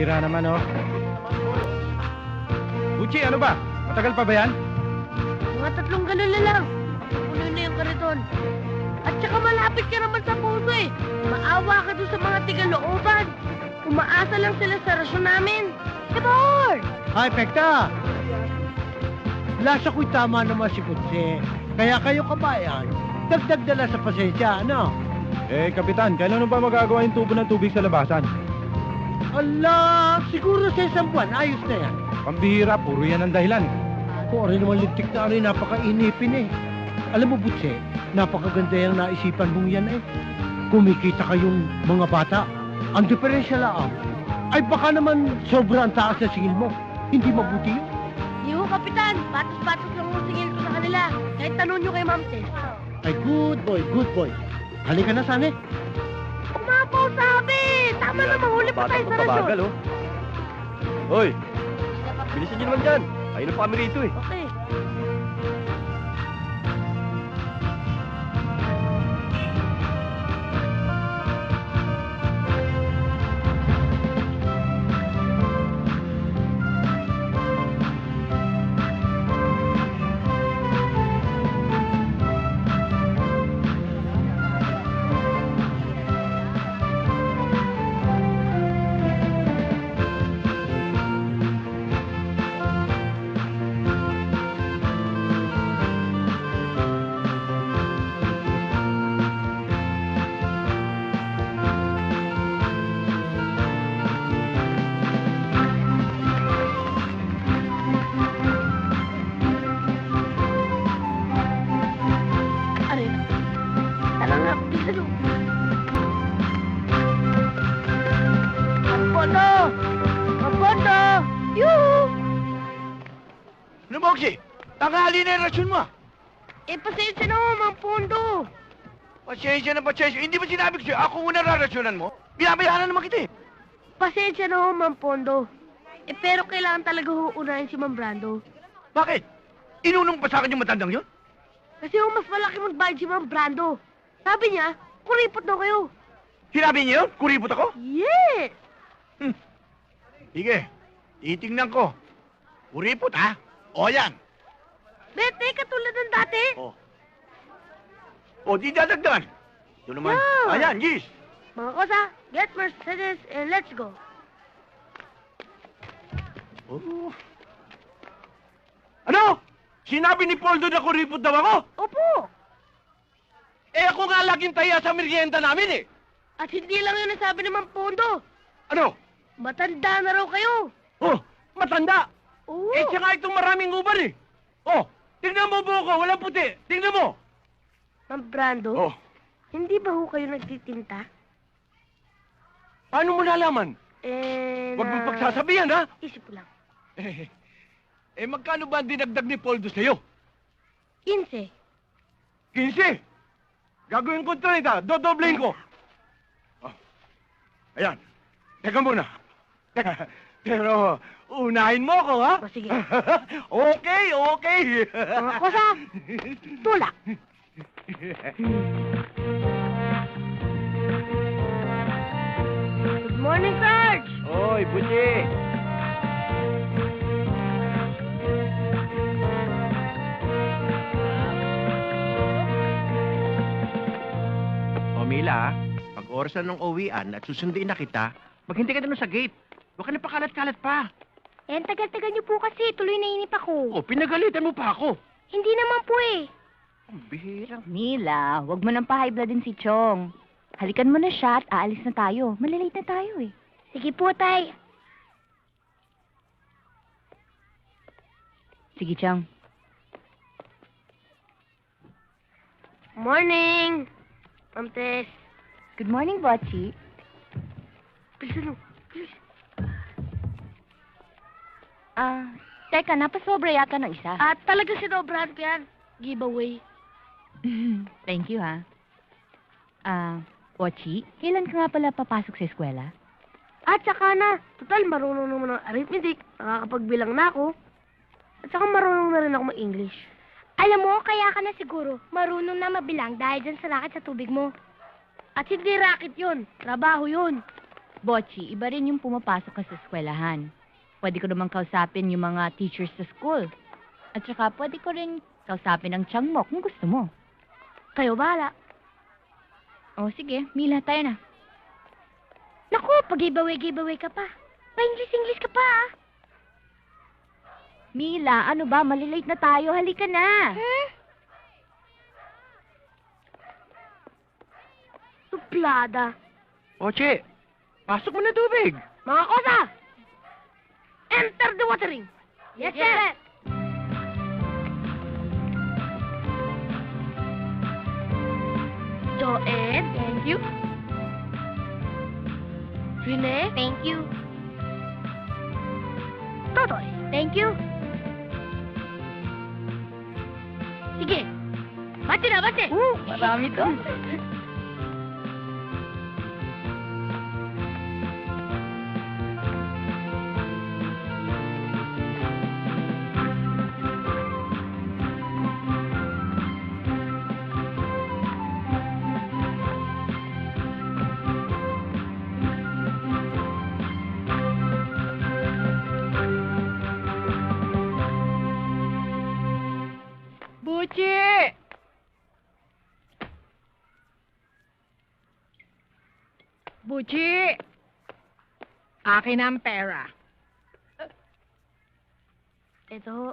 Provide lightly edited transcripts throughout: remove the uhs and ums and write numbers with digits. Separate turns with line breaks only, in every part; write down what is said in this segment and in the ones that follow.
Pambihira naman, oh. Uchi, ano ba? Matagal pa ba yan?
Mga 3 galon na lang. Puno na yung kariton. At saka malapit ka naman sa puso eh. Maawa ka doon sa mga tigalooban. Umaasa lang sila sa rasyon namin. Kabor!
Ay, Pekta! Lasa ko'y tama naman si Kutse. Kaya kayo kabayan, dagdag dala sa pasensya, ano?
Eh, Kapitan, kailan ba magagawa yung tubo ng tubig sa labasan?
Ala, siguro sa isang buwan, ayos na yan.
Pambihira, puro yan ang dahilan.
Ako rin naman lintik na rin, napaka-inipin eh. Alam mo, Butse, napakaganda yung naisipan mong yan eh. Kumikita kayong mga bata. Ang diferensya lang, ay baka naman sobrang taas na singil mo. Hindi mabuti yun.
Iyo, Kapitan. Batos-batos lang ang singil ko sa kanila. Kahit tanong nyo kay Ma'am Tess.
Ay, good boy, good boy. Halika na, Sane.
Umapaw sabi! Tama na, mahuli pa tayo sa rasyon.
oh. Hoy, bilisan niyo naman dyan. Ayun na pa kami rito eh.
Okay.
Boxy, tanghali na yung rasyon mo.
Eh, pasensya na ho, Mang Pondo.
Pasensya na pasensya. Hindi ba sinabi ko sa'yo, ako muna rarasyonan mo? Binabayaran naman kita eh.
Pasensya na ho, Mang Pondo. Eh, pero kailangan talaga ho unahin si Mang Brando.
Bakit? Inunong pa sa akin yung matandang yun?
Kasi ho, mas malaki magbayad si Mang Brando. Sabi niya, kuripot na kayo.
Sinabi niya yun? Kuripot ako?
Yes!
Sige, titingnan ko. Kuripot ha? O yan.
Bete, katulad ng dati.
O di dadagdagan. Ito naman.
Yeah.
Ayan, yes.
Mga kosa, get Mercedes and let's go.
Oh. Ano? Sinabi ni Poldo na kuripot daw ako?
Opo!
Eh ako nga laging taya sa merienda namin eh.
At hindi lang yun ang sabi ni Mang Pondo.
Ano?
Matanda na raw kayo.
Oh, matanda.
Oo.
Eh, siya nga itong maraming uban eh. Oh, tingnan mo buko, walang puti. Tingnan mo.
Mang Brando,
Oh,
hindi ba ho kayo nagtitinta?
paano mo nalaman?
Eh,
Huwag mong pagsasabihan, ha?
Isip ko lang.
Magkano ba ang dinagdag ni Poldo sa'yo?
15.
15. Gagawin ko 30. Dodoblein ko. Oh. Ayan. Teka muna. Pero, unahin mo ako, ha?
O, sige.
Okay, okay.
Mga kosa, tulak. Good morning, Sarge!
Oy, Busi.
O Mila, pag orasan ng uwian at susunduin na kita, maghintay ka doon sa gate. Huwag ka na pakalat-kalat pa.
Eh, ang tagal-tagal niyo po kasi. Tuloy na inip ako.
O, pinagalitan mo pa ako.
Hindi naman po eh.
Ang bihira.
Mila, wag mo nang pa-high blood din si Chong. Halikan mo na siya at aalis na tayo. Malilate na tayo eh.
Sige po, tay.
Sige, Chong.
Morning! Ma'am Tess.
Good morning, Botchi.
Bilisan mo. Bilis.
Teka, napasobra yata ng isa.
At talaga sinobrahan ko yan. Giveaway.
Thank you, ha. Botchi, kailan ka nga pala papasok sa eskwela?
At saka na, total marunong naman ng arithmetic. Nakakapagbilang na ako. At saka marunong na rin ako mag-English.
Alam mo, kaya ka na siguro marunong na mabilang dahil dyan sa racket sa tubig mo.
At hindi racket yun. Trabaho yun.
Bochi, iba rin yung pumapasok ka sa eskwelahan. Pwede ko naman kausapin yung mga teachers sa school. At saka pwede ko rin kausapin ang tiyang mo kung gusto mo.
Kayo bahala.
O sige, Mila, tayo na.
Naku, pag-giveaway ka pa. Pa-English ka pa, ah.
Mila, ano ba? Malilate na tayo. Halika na.
Suplada.
Oche, pasok mo na tubig.
Mga kosa! Enter the watering!
Yes, sir.
Joed,
Thank you.
Rene,
Thank you.
Totoy.
Thank you.
Sige. Bati na, bati!
Marami to.
Buchi! Buchi! Akin ang pera.
Ito ho.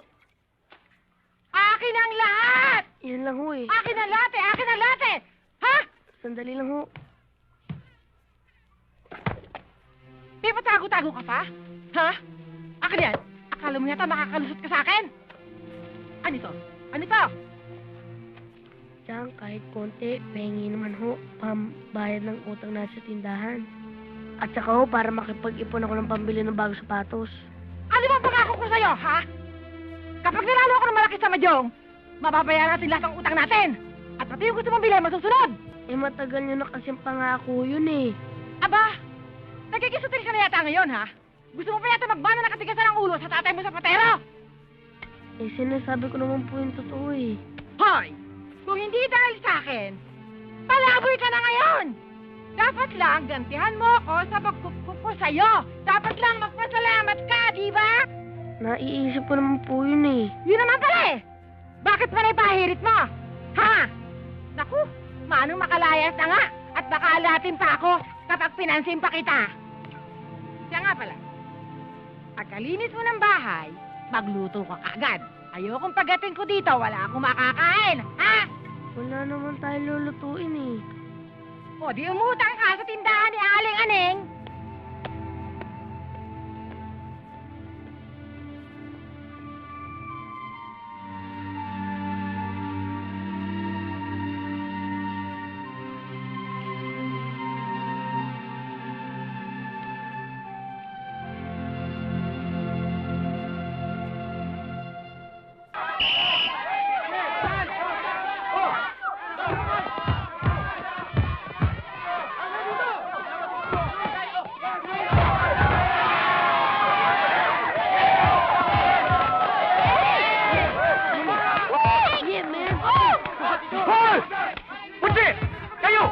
Akin ang lahat!
Yan lang ho eh.
Akin ang lahat eh! Akin ang lahat eh! Ha?
Sandali lang ho.
Di ba tago-tago ka pa? Ha? Akin yan! Akala mo yata makakalusot ka sa akin? Ano ito? Ano ito?
Diyan, kahit konti, pahingi naman ho. Pambayad ng utang na sa tindahan. At saka ho, para makipag-ipon ako ng pambili ng bagong sapatos.
Ano bang pangako ko sa'yo, ha? Kapag nilalo ako ng malaki sa Madyong, mababayaran natin lahat ng utang natin. At pati yung gusto mong bilhin, masusunod.
Eh, matagal nyo na kasing pangako yun eh.
Aba, nagkikisutil ka na yata ngayon, ha? Gusto mo pa yata magbana na katigasan ng ulo sa tatay mo sa patero?
Eh, sinasabi ko naman po yung totoo eh.
Hoy! Kung hindi dahil sa akin, palaboy ka na ngayon! Dapat lang gantihan mo ako sa pagkukup ko sa'yo. Dapat lang magpasalamat ka, di ba?
Naiisip ko naman po yun eh.
Yun naman pala eh! Bakit pa naipahirit mo? Ha? Naku, manong makalayas na nga at baka alatin pa ako kapag pinansin pa kita. Siya nga pala, pagkalinis mo ng bahay, magluto ka kaagad. Ayokong pagdating ko dito, wala akong makakain. Ha?
Wala naman tayo lulutuin eh.
O di umutang ka sa tindahan ni Aling Aneng.
Yeah, man!
Hoy! Oche! Kayo!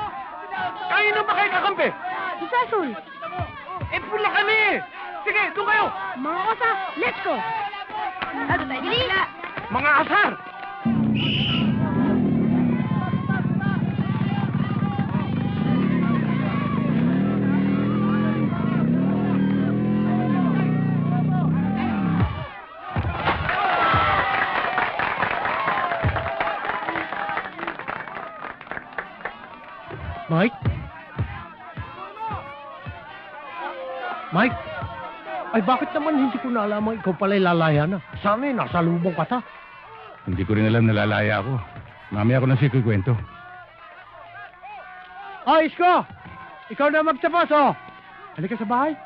Kayo na ba kayo kakampi?
Si Sasol!
Eh, pula kami! Sige, doon kayo!
Mga kosa, let's go! Ano tayo? Bilis!
Mga asar!
Mike? Mike? Ay, bakit naman hindi ko nalaman ikaw pala'y lalaya na? Sana nasa lubong ka ta.
Hindi ko rin alam na lalaya ako. Mamaya ako na siya kukwento.
Ay, Isko! Ikaw na magtapos, oh! Halika sa bahay.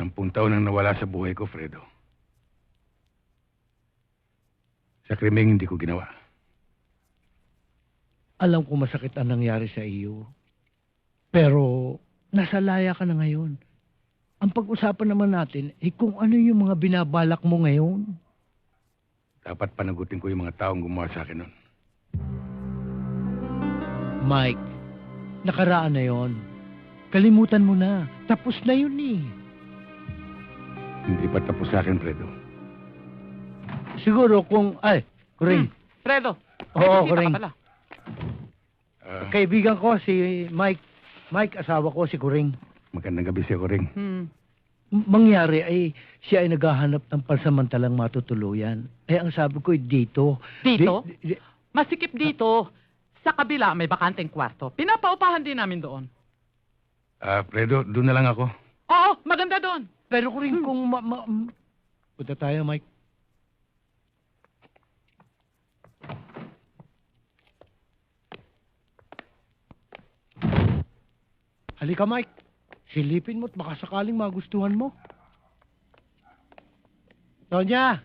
Sampung taon nang nawala sa buhay ko, Fredo. Sa krimeng hindi ko ginawa.
Alam ko masakit ang nangyari sa iyo. Pero nasa laya ka na ngayon. Ang pag-usapan naman natin, kung ano yung mga binabalak mo ngayon.
Dapat panagutin ko yung mga taong gumawa sa akin nun.
Mike, nakaraan na yon. Kalimutan mo na. Tapos na yun eh.
Hindi pa tapos sa akin, Fredo.
Siguro kung... Ay, Kuring.
Fredo,
Oo,
kita ka
Kuring.
pala.
Kaibigan ko si Mike. Mike, asawa ko si Kuring.
Magandang gabi siya, Kuring.
Mangyari ay siya ay naghahanap ng pansamantalang matutuluyan. Eh, ang sabi ko ay dito.
Dito?
Di-
Masikip dito. Sa kabila, may bakanteng kwarto. Pinapaupahan din namin doon.
Fredo, doon na lang ako.
Oo, maganda doon.
Pero Kuring, kung punta tayo, Mike. Halika, Mike. Silipin mo at baka sakaling magustuhan mo. Tonya!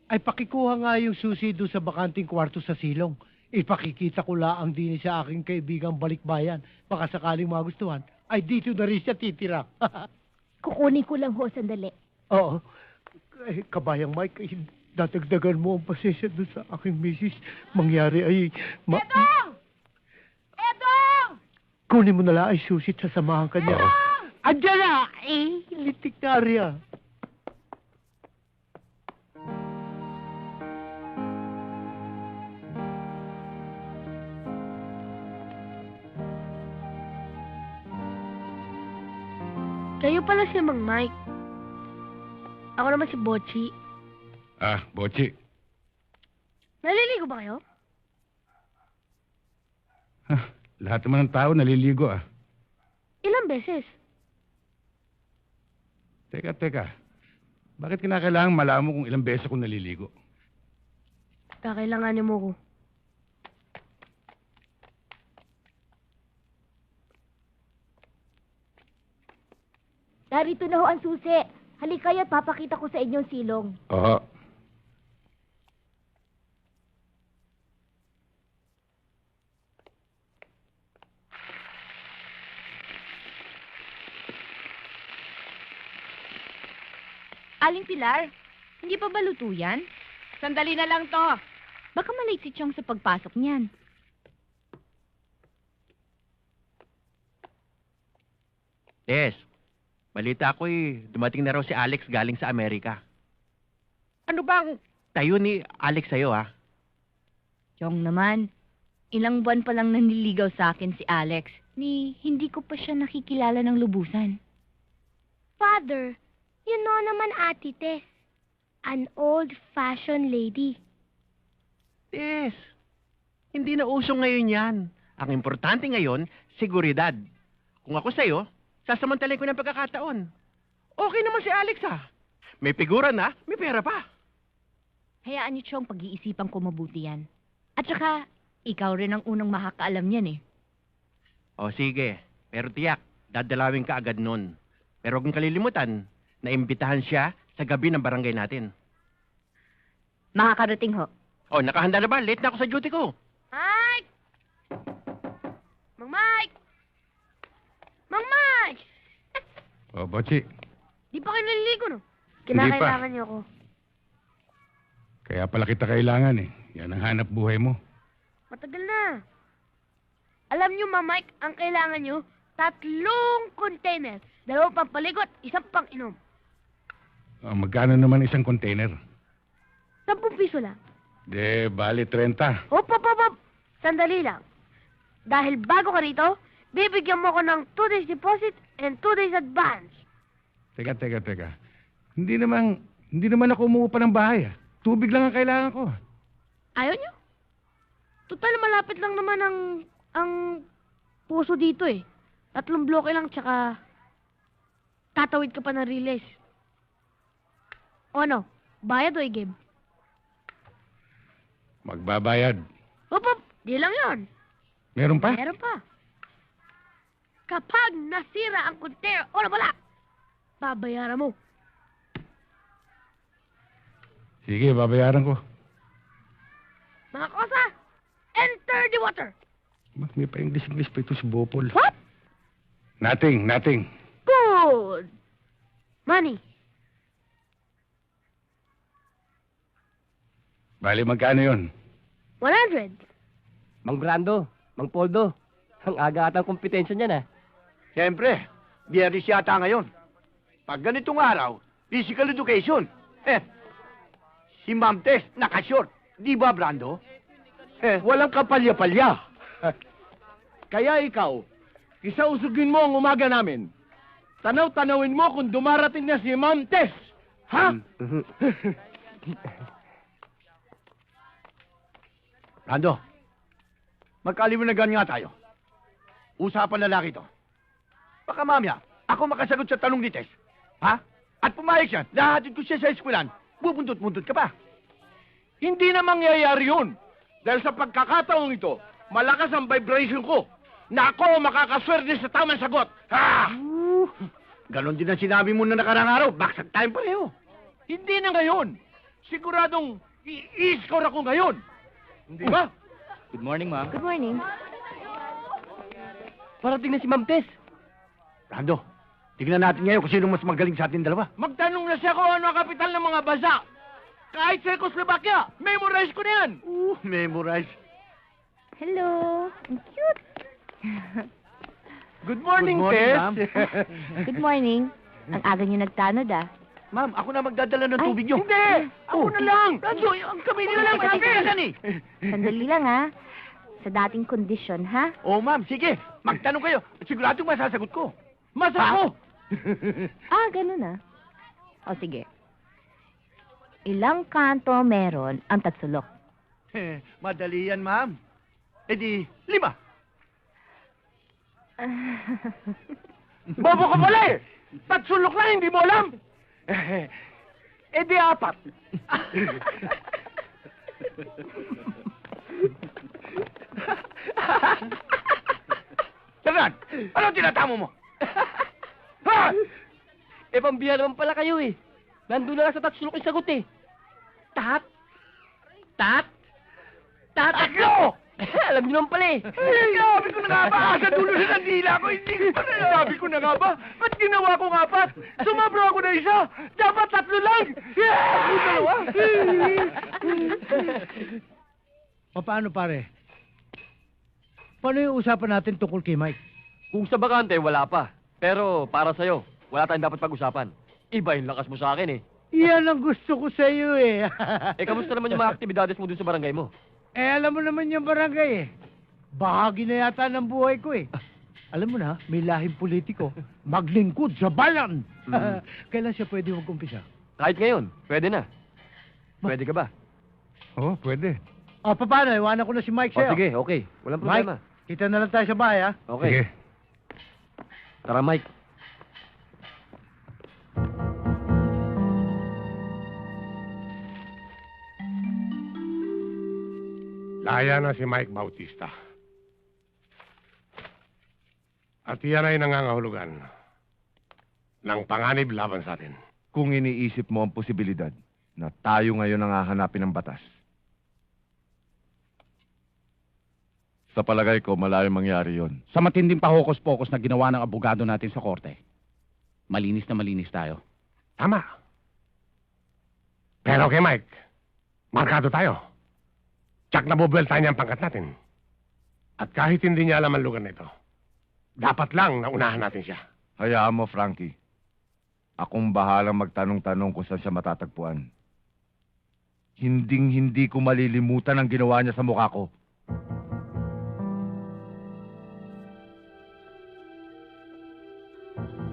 Ay pakikuha nga yung susi doon sa bakanting kwarto sa silong. Ipakikita ko laang din sa aking kaibigang balikbayan. Baka sakaling magustuhan. Ay dito na rin siya titira.
Kukunin ko lang ho, sandali.
Oo. Ay, kabayang Mike, ay, dadagdagan mo ang pasensya doon sa aking misis. Mangyari ay...
Edong! Edong!
Kunin mo na lang ay susi at sasamahan ka niya. Andiyan na! Litik na riya.
Kayo pala si Mang Mike. Ako naman si Bochi.
Bochi.
Naliligo ba kayo?
Lahat naman ng tao naliligo,
Ilang beses?
Teka. Bakit kinakailangan malaman mo kung ilang beses ako naliligo?
Kakailanganin mo ko.
Narito na ho ang susi. Halika kayo at papakita ko sa inyo ang silong.
Oo.
Aling Pilar, hindi pa ba luto yan?
Sandali na lang to.
Baka malate si Chong sa pagpasok niyan.
Yes. Balita ko'y dumating na raw si Alex galing sa Amerika. Ano bang tayo ni Alex sa'yo,
Chong naman, ilang buwan pa lang nanliligaw sa akin si Alex. Ni hindi ko pa siya nakikilala ng lubusan.
Father, you know naman Ate Tess. An old-fashioned lady.
Yes. Hindi na uso ngayon yan. Ang importante ngayon, seguridad. Kung ako sa'yo, sasamantalay ko ng pagkakataon. Okay naman si Alex, May figura na, may pera pa.
Hayaan niyo, Chong, pag-iisipan ko mabuti yan. At saka, ikaw rin ang unang makakaalam niyan eh.
O sige, pero tiyak, dadalawin ka agad nun. Pero huwag kang kalilimutan, naimbitahan siya sa gabi ng barangay natin.
Makakarating ho.
O, nakahanda na ba? Late na ako sa duty ko.
Mike! Mang Mike! Mang Mike!
Bochi.
Di pa kayo naliligo, no?
Hindi pa.
Kinakailangan niyo ako.
Kaya pala kita kailangan, Yan ang hanap buhay mo.
Matagal na. Alam niyo, Mang Mike, ang kailangan niyo, 3 container. 2 pampaligot, 1 pang inom.
Magkano naman isang container?
10 piso lang.
De, bali 30.
Hop. Sandali lang. Dahil bago ka rito, bibigyan mo ko ng 2 days deposit and 2 days advance.
Teka. Hindi naman ako umuupa ng bahay, Tubig lang ang kailangan ko.
Ayaw niyo? Total, malapit lang naman ang puso dito 3 bloke lang, tsaka tatawid ka pa ng relays. O ano, bayad o i-give?
Magbabayad.
Hop, di lang yon.
Meron pa?
Meron pa. Kapag nasira ang container o nawala, babayaran mo.
Sige, babayaran ko.
Mga kosa, enter the water.
May pa English pa ito si Bopol.
What?
Nothing.
Good. Money.
Bali, magkano yun?
100.
Mang Brando, Mang Poldo, ang aga atang kompetensya niyan,
Siyempre, biyernes yata ngayon. Pag ganitong araw, physical education. Si Ma'am Tess, nakashort. Di ba, Brando?
Walang kapalya-palya. Kaya ikaw, isausugin mo ang umaga namin. Tanaw-tanawin mo kung dumarating na si Ma'am Tess. Ha?
Brando, magkaliwanagan nga tayo. Usapan lalaki to. Baka mamaya, ako makasagot sa tanong ni Tess. Ha? At pumayag siya, lahatid ko siya sa eskwelahan. Bubuntot-buntot ka pa.
Hindi na mangyayari yun. Dahil sa pagkakataong ito, malakas ang vibration ko na ako makakaswerte sa tamang sagot. Ha?
Ganon din ang sinabi mo na nakarang araw. Baksak tayong pareho.
Hindi na ngayon. Siguradong i-score ako ngayon. Hindi ba?
Good morning.
Parating na si Ma'am Tess.
Brando, tignan natin ngayon kung sino mas magaling sa ating dalawa.
Magtanong na siya kung ano ang kapital ng mga bansa. Kahit Czechoslovakia, memorize ko na yan.
Memorize.
Hello. Ang cute.
Good morning,
Good morning,
Tess.
ma'am.
Good morning. Ang aga niyo nagtanod, ah.
Ma'am, ako na magdadala ng
Ay,
tubig niyo.
Hindi! Ako na lang!
Brando, ang kami nila lang
Teka, teka,
magkakasan eh.
Sandali lang, ha? Sa dating kondisyon, ha?
Oo, ma'am, sige. Magtanong kayo. Siguradong masasagot ko.
Masako!
Ah, ganun, ah. O, sige. Ilang kanto meron ang tatsulok?
Madali yan, ma'am. E di, 5.
Bobo ka pala eh! Tatsulok lang, hindi mo alam! Eh di 4.
Fernand, ano tinatamo mo? Ha?
Eh, pambiya naman pala kayo eh. Nandun na lang sa tatsulok yung sagot eh. Tat? Tatlo! Alam niyo naman pala eh.
Sabi ko na nga ba, sa dulo na ng dila ko, hindi ko pa na.
Sabi ko na nga ba? Ba't ginawa ko 4? Sumabro ako na 1. Dapat 3 lang! Paano pare? Paano yung usapan natin tungkol kay Mike?
Kung sa bakante, wala pa. Pero para sa'yo, wala tayong dapat pag-usapan. Iba yung lakas mo sa akin eh.
Yan ang gusto ko sa iyo eh.
Eh, kamusta naman yung mga aktibidades mo dun sa barangay mo?
Eh, alam mo naman yung barangay eh. Bahagi na yata ng buhay ko eh. Alam mo na, may lahing politiko. Maglingkod sa bayan. Kailan siya pwede mag-umpisa?
Kahit ngayon, pwede na. Pwede ka ba?
Oo, pwede.
O, paano? Iwanan ko na si Mike
O
sa'yo.
sige, okay. Walang problema.
Mike, kita na lang tayo sa bahay, ha?
Okay.
Sige.
Tara, Mike.
Laya na si Mike Bautista. At iyan ay nangangahulugan ng panganib laban sa atin.
Kung iniisip mo ang posibilidad na tayo ngayon ang hahanapin ng batas, sa palagay ko, malayong mangyari yon.
Sa matinding pahokos-pokos na ginawa ng abogado natin sa korte, malinis na malinis tayo.
Tama. Pero kay Mike, markado tayo. Tsak na bubuelta niya ang pangkat natin. At kahit hindi niya alam ang lugar na ito, dapat lang na unahan natin siya.
Hayaan mo, Frankie. Akong bahalang magtanong-tanong kung saan siya matatagpuan. Hinding-hindi ko malilimutan ang ginawa niya sa mukha ko.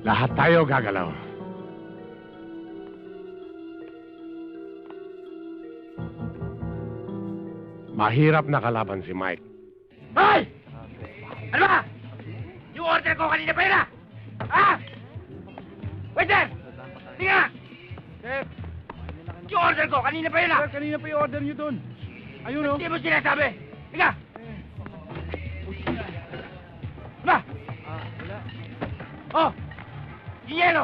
Lahat tayo gagalaw. Mahirap na kalaban si Mike.
Hoy! Ano ba? Yung order ko kanina pa yun ah! Ha? Waiter! Tinga!
Chef!
Yung order ko kanina pa yun ah!
Kanina pa yung order niyo doon. Ayun oh.
Hindi mo sinasabi! Tinga! Ba?
Wala.
Oh! Yung yelo!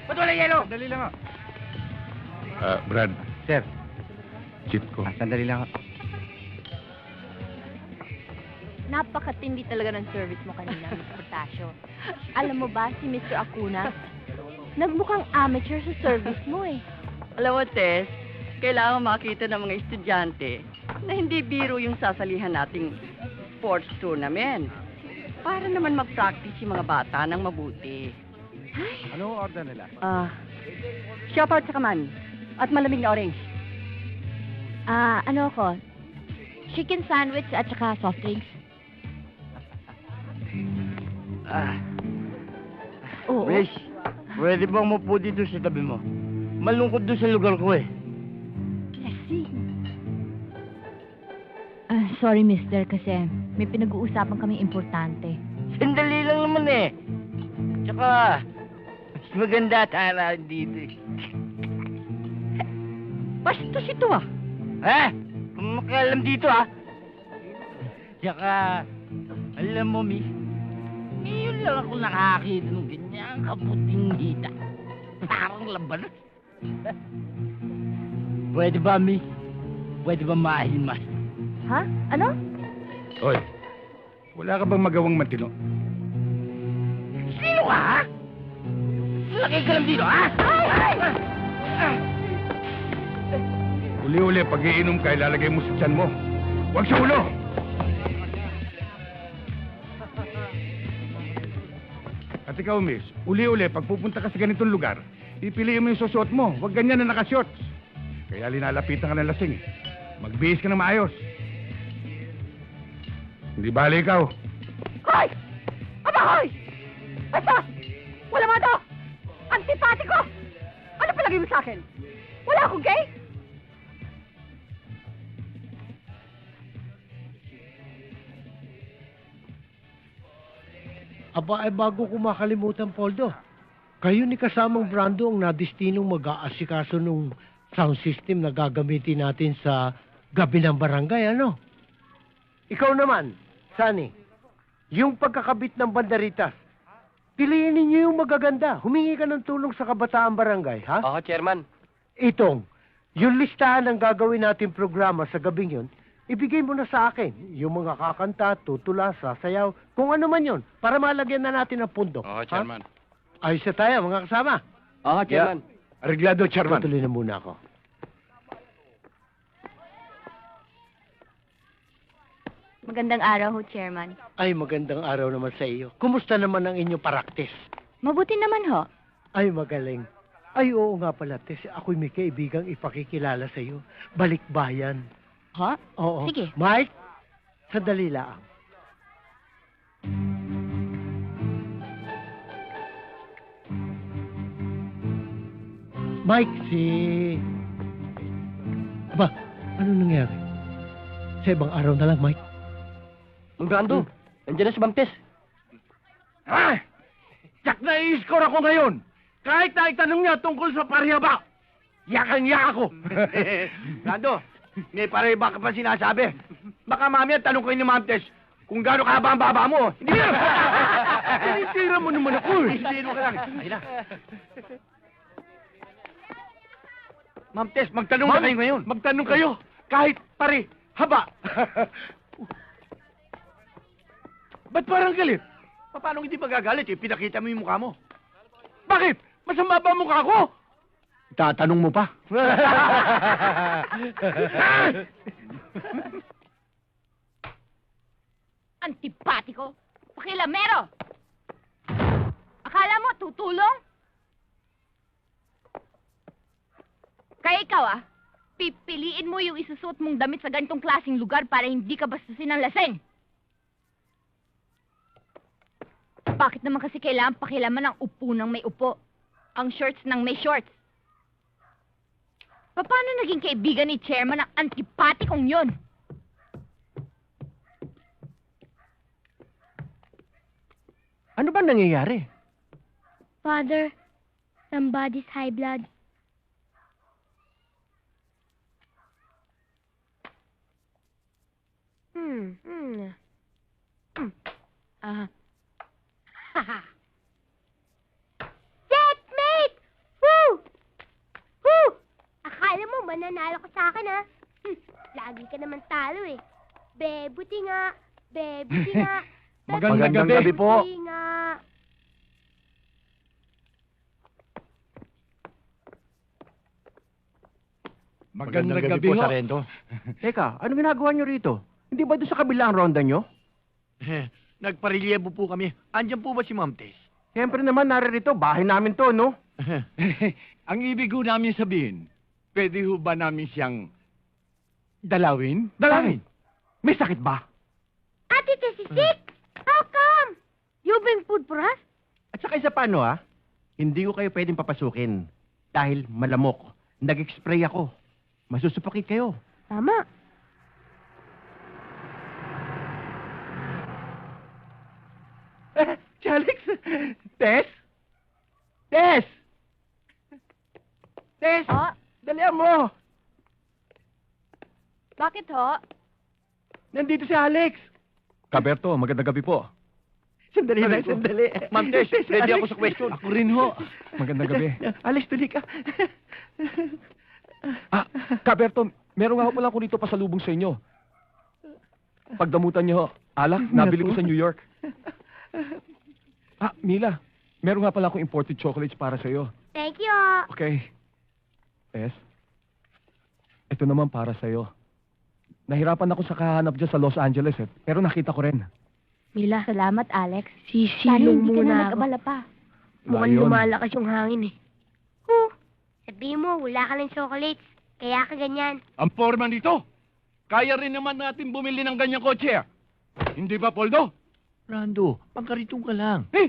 Ba't wala yelo?
Dali lang ah.
Brad.
Sir.
Cheat ko.
Sandali lang.
napakatindi talaga ng service mo kanina, Miss Portasio. Alam mo ba, si Mr. Acuna, nagmukhang amateur sa service mo eh.
Alam mo, Tess, kailangan makita ng mga estudyante na hindi biro yung sasalihan nating sports tournament. Para naman mag-practice yung mga bata ng mabuti.
Ano order nila?
Shepherd sa mami. At malamig na orange.
Ano ako? Chicken sandwich at saka soft drinks. Oo.
Miss, pwede bang mapo dito sa tabi mo? Malungkot doon sa lugar ko eh.
Sorry, mister, kasi may pinag-uusapan kami importante.
Sandali lang naman eh. Tsaka, mas maganda tara dito eh. Bastos ito ah. Ha? Kung makialam dito ah. Tsaka, alam mo, miss, ngayon lang ako nakakita ng ganyang kaputing hita. Parang labanos. Pwede ba, miss? Pwede ba mahimas?
Ha? Ano?
Hoy, wala ka bang magawang matino?
Sino ka, ha? Laki ka lang dito, ha?
Uli-uli, pag iinom ka, ilalagay mo sa tiyan mo. Huwag sa ulo! At ikaw, miss, uli-uli, pag pupunta ka sa ganitong lugar, pipiliin mo yung susuot mo. Huwag ganyan na nakashorts. Kaya linalapitan ka ng lasing. Magbihis ka ng maayos. Hindi bali ikaw.
Hoy! Aba, hoy! Basta! Wala mo to! Antipati ko! Ano palagay mo sa akin? Wala akong gay?
Aba, bago ko makalimutan, Poldo. Kayo ni kasamang Brando ang nadestinong mag-aasikaso nung sound system na gagamitin natin sa gabi ng barangay, ano? Ikaw naman, Sunny, yung pagkakabit ng banderitas, piliin ninyo yung magaganda. Humingi ka ng tulong sa kabataan barangay, ha?
Oo, chairman.
Itong, yung listahan ng gagawin natin programa sa gabing yun, ibigay mo na sa akin. Yung mga kakanta, tutula, sasayaw, kung ano man yun, para malagyan na natin ang pundo.
Oo, chairman.
Ayos na tayo, mga kasama.
Oo, chairman.
Areglado, chairman.
Tutuloy na muna ako.
Magandang araw ho, Chairman.
Ay, magandang araw naman sa iyo. Kumusta naman ang inyong paraktis?
Mabuti naman ho.
Ay, magaling. Ay, oo nga pala, Tess. Ako'y may kaibigang ipakikilala sa iyo. Balikbayan.
Ha?
Oo.
Sige.
Mike, sandali lang. Mike, Aba, ano nangyari? Sa ibang araw na lang, Mike.
Ang Brando, nandiyan na si Ma'am Tess.
Ah! Tsak na i-score ako ngayon! Kahit na itanong niya tungkol sa parehaba, yakang-yak ako!
Brando, may pareba ka pa sinasabi. Baka mamaya tanong kayo ni Ma'am Tess kung gaano kahaba ang baba mo. Hindi na!
Tinitira mo naman ako eh!
Sino ka lang? Ayun na. Ma'am Tess, magtanong na kayo ngayon.
Magtanong kayo! Kahit pare, haba! Ba't parang galit?
Paano hindi magagalit eh? Pinakita mo yung mukha mo.
Bakit? Masama ba ang mukha ko? Tatanong mo pa?
Antipatiko! Pakilamero! Akala mo, tutulong? Kaya ikaw pipiliin mo yung isusuot mong damit sa ganitong klaseng lugar para hindi ka bastusin ng laseng. Bakit naman kasi kailangan pakilaman ang upo ng may upo? Ang shorts ng may shorts? Paano naging kaibigan ni Chairman ang antipatikong yun?
Ano ba nangyayari?
Father, somebody's high blood.
Checkmate! Woo! Woo! Akala mo mananalo ka sa akin, ha? Lagi ka naman talo, eh. Be, buti nga.
Baby nga.
Magandang gabi po.
Baby nga.
Magandang gabi po, Sarento.
Teka, ano ginagawa nyo rito? Hindi ba doon sa kabilang ronda nyo?
Nagparelyebo po kami. Andyan po ba si Ma'am Tess?
Siyempre naman, naririto. Bahay namin to, no?
Ang ibig ho namin sabihin, pwede ho ba namin siyang dalawin?
Dalawin? May sakit ba?
Ate Tess is sick. How come?
You bring food for us?
At saka isa pa, ano, hindi ko kayo pwedeng papasukin. Dahil malamok. Nag-spray ako. Masusupakit kayo.
Tama.
Si Alex? Tess? Tess! Tess!
Ho?
Dalihan mo!
Bakit ho?
Nandito si Alex!
Kaberto, magandang gabi po.
Sandali lang, sandali.
Ma'am Tess, ready ako sa question.
Ako rin ho. Magandang gabi.
Alex, tuloy ka.
Kaberto, meron nga ho pala ako rito pasalubong sa inyo. Pagdamutan niyo ho. Alak, nabili ko sa New York. Mila, meron nga pala akong imported chocolates para sa iyo.
Thank you.
Okay. Tess, ito naman para sa iyo. Nahirapan ako sa kahanap dyan sa Los Angeles pero nakita ko rin.
Mila,
Salamat, Alex. Sana
sisilong
hindi ka
muna
na
ako.
nag-abala pa.
Mukhang
Lion.
lumalakas yung hangin eh.
Sabihin mo, wala ka ng chocolates. Kaya ka ganyan.
Ang forma nito, kaya rin naman natin bumili ng ganyang kotse. Hindi ba, Poldo?
Rando, pangkaritong ka lang. Si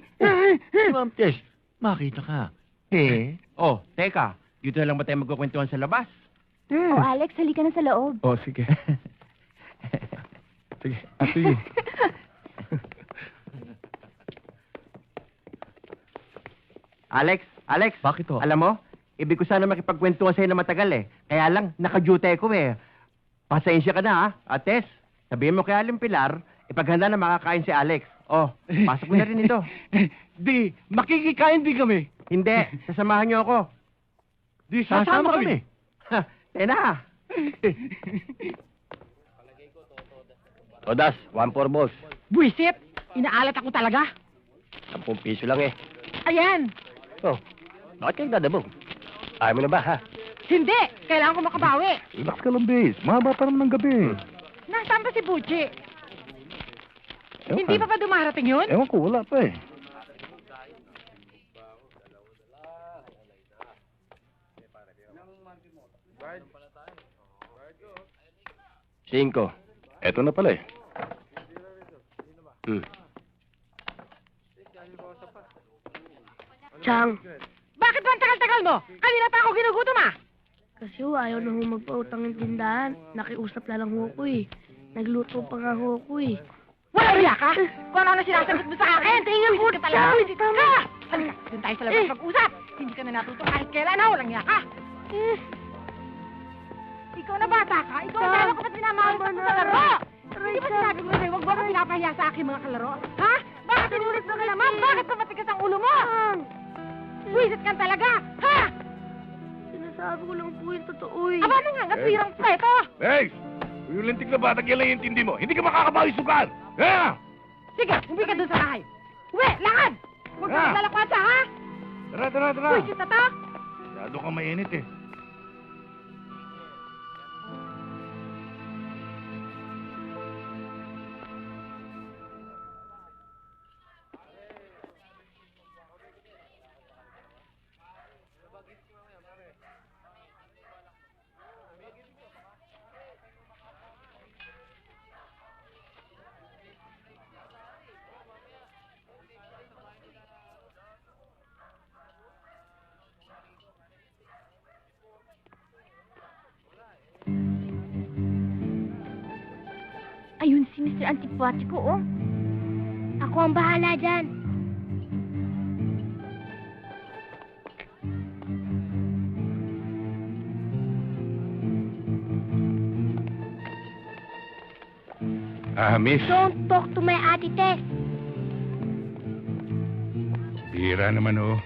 Ma'am Tess, makita ka.
Oh, teka. Dito na lang ba tayo magkukwentuhan sa labas?
Oh, Alex, halika na sa loob.
Oh, sige. Sige, sige.
Alex,
Bakit ho?
alam mo, ibig ko sana makipagkwentuhan sa'yo na matagal eh. Kaya lang, naka-duty ko eh. Pasensya ka na Ates, sabihin mo kay Aling Pilar, ipaghanda na makakain si Alex. Oh, pasok mo na rin ito.
Di, makikikain din kami.
Hindi, sasamahan niyo ako.
Di, sasama kami.
Tayo na.
Todas, 1-4 boss.
Buisit! Inaalat ako talaga.
10 piso lang eh.
Ayan!
Oh, bakit kayo dadabog? Ayaw mo na ba, ha?
Hindi! Kailangan ko makabawi.
Relax ka lang, Bis. Mahaba pa naman ng gabi.
Nasaan ba si Bucci? Hindi pa ba dumarating yun?
Ewan ko, wala pa eh.
Cinco. Eto na pala eh.
Chang,
Bakit ba ang tagal-tagal mo? Kanina pa ako ginugutom
kasi ayaw na ho magpautang ng tindahan. Nakiusap na lang ho ko eh. Nagluto pa nga ho ko eh.
Wala riya ka? Kung ano na sinasagot mo sa akin?
Tingnan ko,
Wisit ka talaga,
Chang.
wisit ka! Halika, doon tayo sa labas mag-usap. Hindi ka na natuto kahit kailan ha, walang riya ka. Ikaw na bata ka? Ikaw na tayo ko ba't minamahal ka sa laro? Hindi ba sinabi mo sa'yo, huwag mo ako pinapahiya sa aking mga kalaro? Ha? Bakit inulit mo ka naman? Bakit ba matigas ang ulo mo? Wisit ka talaga, ha?
Sinasabi ko lang po yung totoo eh.
Aba na nga, nasirang preto.
Hey! Yung lintik na batang yan lang yung intindi mo. Hindi ka makakabawi sugal! Yeah!
Sige, uwi ka dun sa bahay. Uwi, lakad! Huwag ka maglalakwan siya, ha?
Tara!
Wisit na to?
Masyado kang mainit eh.
Ayun si Mr. Antipatico, oh.
Ako ang bahala dyan.
Miss.
Don't talk to my Ate Tess.
Bira naman oh.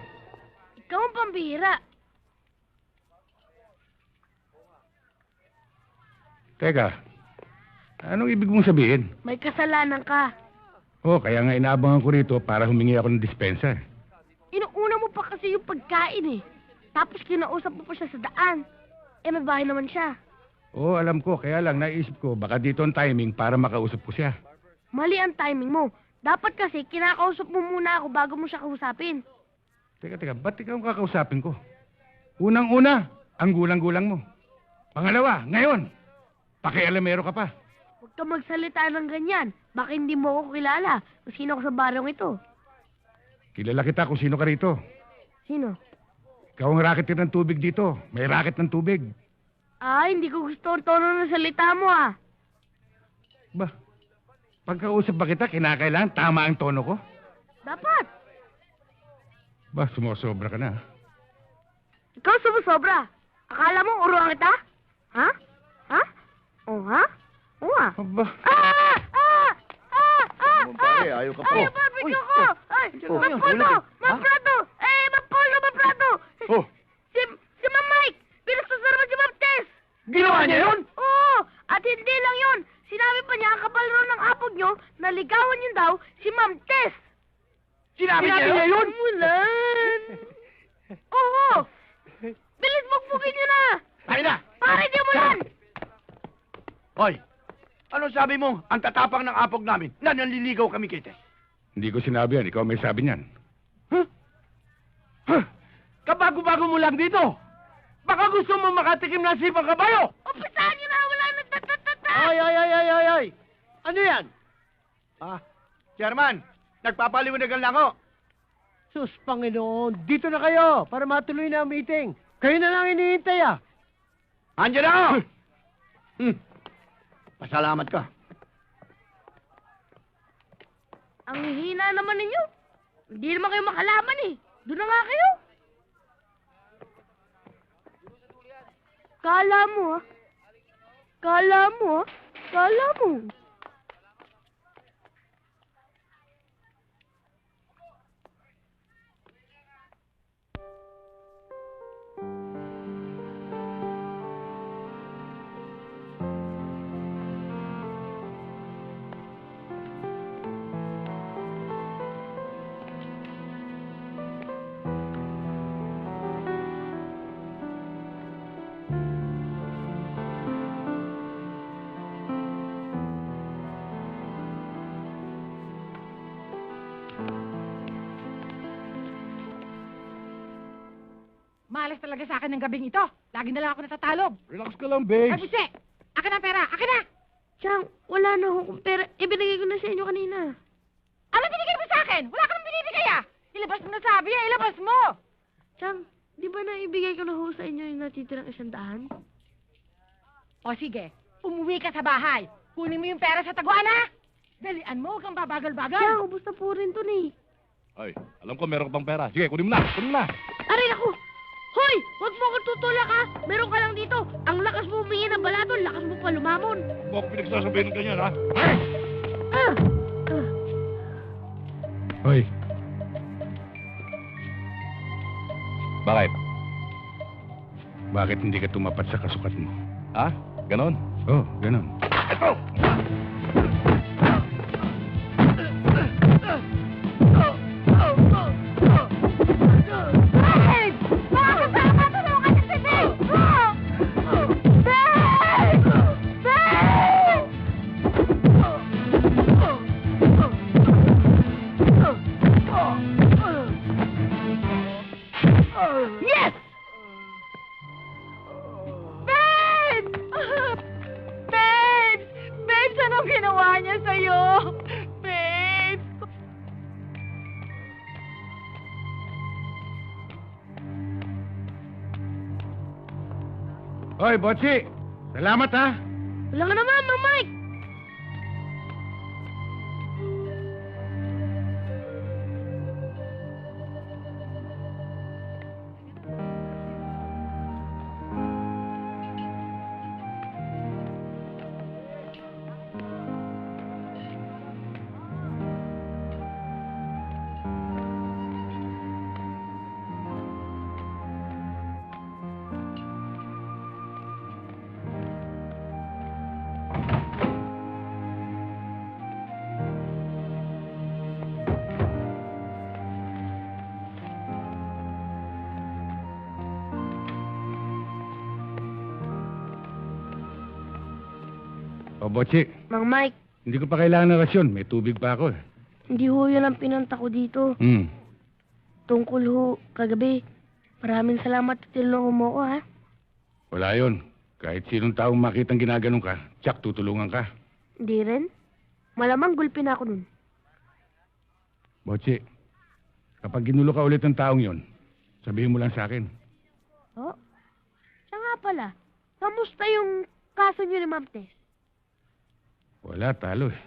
Ikaw ang pambihira.
Teka, Anong ibig mong sabihin?
May kasalanan ka.
Oh, kaya nga inaabangan ko rito para humingi ako ng dispensa.
Inuuna mo pa kasi yung pagkain eh. Tapos kinausap mo pa siya sa daan. Eh, may bahay naman siya.
Oo, alam ko. Kaya lang naisip ko, baka dito ang timing para makausap ko siya.
Mali ang timing mo. Dapat kasi kinakausap mo muna ako bago mo siya kausapin.
Teka, ba't ikaw ang kakausapin ko? Unang-una, ang gulang-gulang mo. Pangalawa, ngayon, pakialamero ka pa.
Huwag ka magsalita ng ganyan. Baka hindi mo ako kilala kung sino ako sa barong ito.
Kilala kita kung sino ka rito.
Sino?
Ikaw ang racketeer ng tubig dito. May racket ng tubig.
Hindi ko gusto ang tono ng salita mo ah.
Ba, pagkausap ba kita, kinakailangan tama ang tono ko?
Dapat.
Ba, sumusobra ka na.
Ikaw sumusobra. Akala mo uruan kita? Ha? Ha? O ha? O ha?
Aba,
Pare, ayaw ka po.
Ay, barbecue ko! Ay,
Oh,
Maprato! Maprato! Eh, Maprato!
Oh,
Si Ma'am Mike! Pinagsusarman si Ma'am Tess!
ginawa niya yun?
Oo! At hindi lang yun! Sinabi pa niya ang kapal ron ng apog nyo na ligawan niyo daw si Ma'am Tess!
Sinabi niya yun?
Mulan! Oo! Bilis magpugin niyo na!
Ay na!
Pare niyo mulan!
Hoy, ano sabi mo? Ang tatapang ng apog namin na nanliligaw kami kay Tess.
hindi ko sinabi yan. Ikaw may sabi niyan.
Kabago-bago mo lang dito. Baka gusto mo makatikim ng sipang kabayo.
Umpisahan niyo na! Wala na tatatata!
Ay! Ano yan? Chairman, nagpapaliwanagan lang ako.
Sus, Panginoon, dito na kayo para matuloy na ang meeting. Kayo na lang hinihintay ah.
Andiyan na ako! Pasalamat ka.
Ang hihina naman ninyo. Hindi naman kayo makalaban eh. Doon na nga kayo. Kala mo ah. Kala mo ah. Kala mo.
Malas talaga sa akin ng gabing ito. Lagi na lang ako natatalog.
Relax ka lang,
Ay,
babes.
Buse! Akin ang pera! Akin na!
Chang, wala na akong pera. Ibinigay ko na sa inyo kanina.
Ano binigay mo sa akin? Wala ka nang binibigay ah! Ilabas mo na sabi ah! Ilabas mo!
Chang, di ba naibigay ko na ho sa inyo yung natitirang 100?
O sige, umuwi ka sa bahay. Kunin mo yung pera sa taguan ha! Dalian mo, huwag kang babagal-bagal.
Chang, ubos na po rin to ni.
Ay, alam ko meron ka pang pera. Sige, kunin mo na. Kunin mo na.
Aray ako! Hoy! Huwag mo akong tutulak ha! Meron ka lang dito. Ang lakas mo humingi ng balaton, lakas mo pa lumamon.
Huwag ko pinagsasabihin ng ganyan, ha?
Ah!
Hoy. Bakit? Bakit hindi ka tumapat sa kasukat mo? Ha? Ganon? Oo, ganon.
Ito!
Babe! Mga kasama, tulungan niyo si Babe! Babe! Babe! Yes! Babe! Babe! Babe, anong ginawa niya sa'yo? Babe!
Hoy, Botsi! Salamat, ha?
Wala ka naman, Mang Mike!
O, Botsi,
Mang Mike,
hindi ko pa kailangan ng rasyon. May tubig pa ako eh.
hindi ho yun ang pinunta ko dito. Tungkol ho, kagabi. Maraming salamat at tinulungan mo ko, ha?
Wala yun. Kahit sinong taong makitang ginaganon ka, tsak tutulungan ka.
Hindi rin. Malamang gulpin ako nun.
Botsi, kapag ginulo ka ulit ng taong yon, sabihin mo lang sa akin.
Oh, siya nga pala. Kamusta yung kaso niyo ni Ma'am Tess?
Wala, talo eh.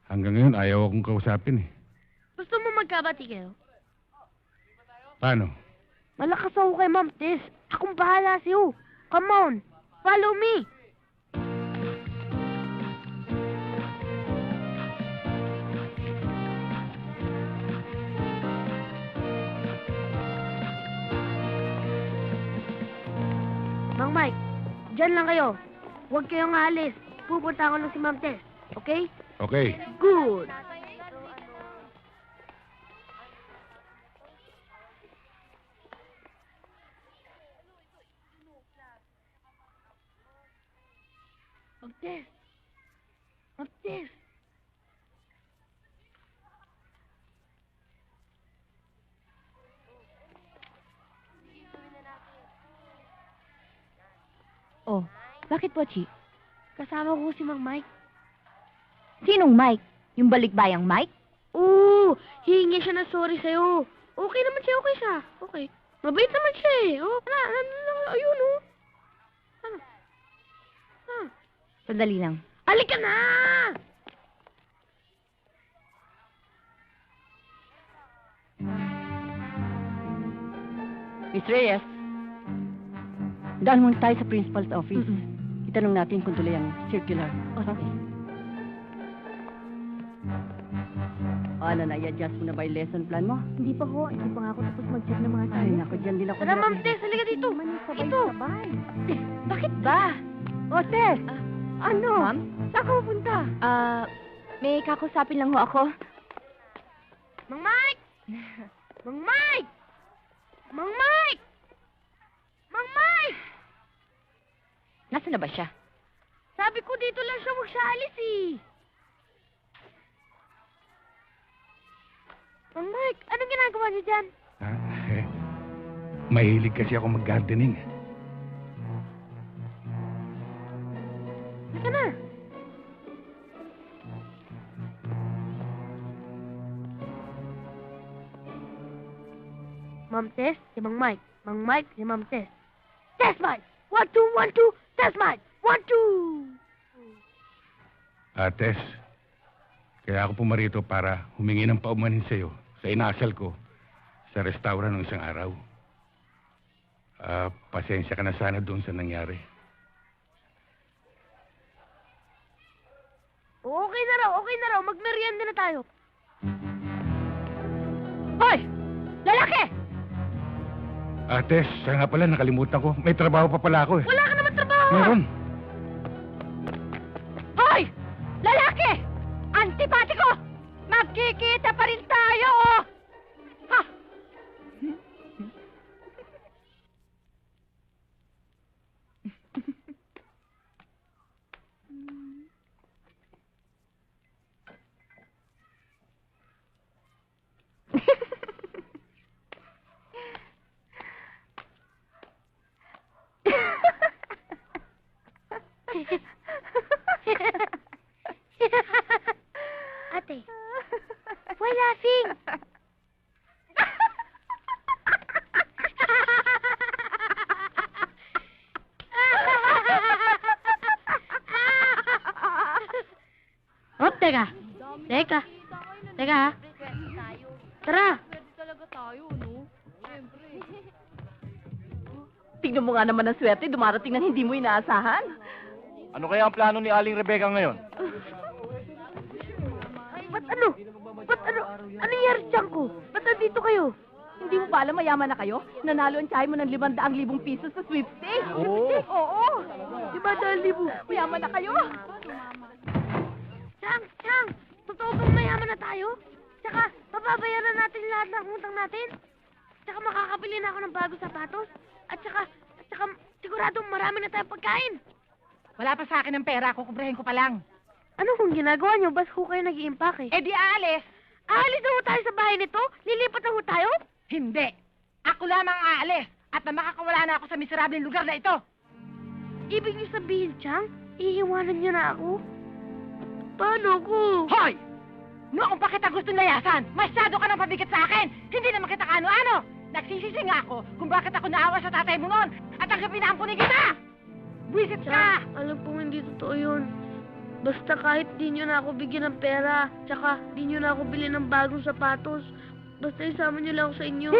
Hanggang ngayon, ayaw akong kausapin eh.
Gusto mo magkabati kayo?
Paano?
Malakas ako kay Ma'am Tess. Akong bahala sa'yo. Come on, follow me. Mang Mike, dyan lang kayo. Huwag kayong aalis. Pupunta ako ng si Ma'am Tess. Okay?
Okay.
Good. Ma'am Tess. Ma'am Tess.
Oh, bakit po, Chi?
Kasama ko si Mang Mike.
Sinong Mike? Yung balikbayang Mike?
Oo, hihingi siya ng sorry sa'yo. Okay naman siya, okay siya. Okay. Mabait naman siya eh. Oh, ayun oh. Ano? Ah.
Sandali lang.
Halika na!
Miss Reyes, daan muna tayo sa principal's office. Itanong natin kung tuloy ang circular.
Okay.
Ano na, i-adjust mo na ba yung lesson plan mo?
Hindi pa ho. Hindi pa nga ako tapos mag-check ng mga
Ay, naku, dyan din ako.
Tara, Ma'am Tess, halika dito. Ito.
Bakit ba?
O, Tess! Ano?
Ma'am?
Saan ka pupunta?
May kakusapin lang ho ako.
Mang Mike! Mang Mike! Mang Mike! Mang Mike!
Nasaan na ba siya?
Sabi ko dito lang siya, huwag siya alis eh. Mang Mike, anong ginagawa niyo dyan?
Mahilig kasi ako mag-gardening.
Halika na. Ma'am Tess, si Mang Mike. Mang Mike, si Ma'am Tess. Tess Mike! 1, 2, 1, 2. Tess Mike! 1, 2.
Tess, kaya ako pumarito para humingi ng paumanhin sa'yo sa inasal ko sa restaurant ng isang araw. Pasensya ka na sana doon sa nangyari.
Okay na raw. Magmerienda na tayo.
Hoy! Lalaki!
Tess, siya nga pala, nakalimutan ko. May trabaho pa pala ako eh.
Wala ka naman trabaho.
Meron.
Hoy! Lalaki! Antipatiko! Magkikita pa rin tayo, oh! Ha!
Ate, why laughing?
Oh, teka. Teka ha. Tara.
Tignan mo nga naman ang swerte, dumarating ng hindi mo inaasahan.
Ano kaya ang plano ni Aling Rebecca ngayon?
Ba't ano? Ano nangyari dyan ko? Ba't nandito kayo?
Hindi mo pa alam, mayaman na kayo? Nanalo ang tsahe mo ng 500,000 piso sa sweepstakes.
Oo.
Oo.
500,000.
Mayaman na kayo.
Chang! Totoo bang mayaman na tayo? Tsaka, mababayaran natin lahat ng utang natin? Tsaka makakabili na ako ng bagong sapatos? At tsaka, siguradong marami na tayong pagkain.
Wala pa sa akin ng pera, kukubrahin ko pa lang.
Ano kung ginagawa niyo? Bas ho kayo nag-iimpake.
Eh di aalis.
Aalis na ho tayo sa bahay nito? Lilipat na ho tayo?
Hindi. Ako lamang aalis. At na makakawala na ako sa miserableng lugar na ito.
Ibig niyo sabihin, Chang, iiwanan niyo na ako? Paano ko?
Hoy! Noong pa kita gusto layasan, masyado ka nang pabigat sa akin. Hindi naman kita kaano-ano. Nagsisisi nga ako kung bakit ako naawa sa tatay mo noon at tanggapin na ampunin kita. Buisit ka!
Chang, alam kong hindi totoo yun. Basta kahit di niyo na ako bigyan ng pera, tsaka di niyo na ako bilhin ng bagong sapatos, basta isama niyo lang ako sa inyo.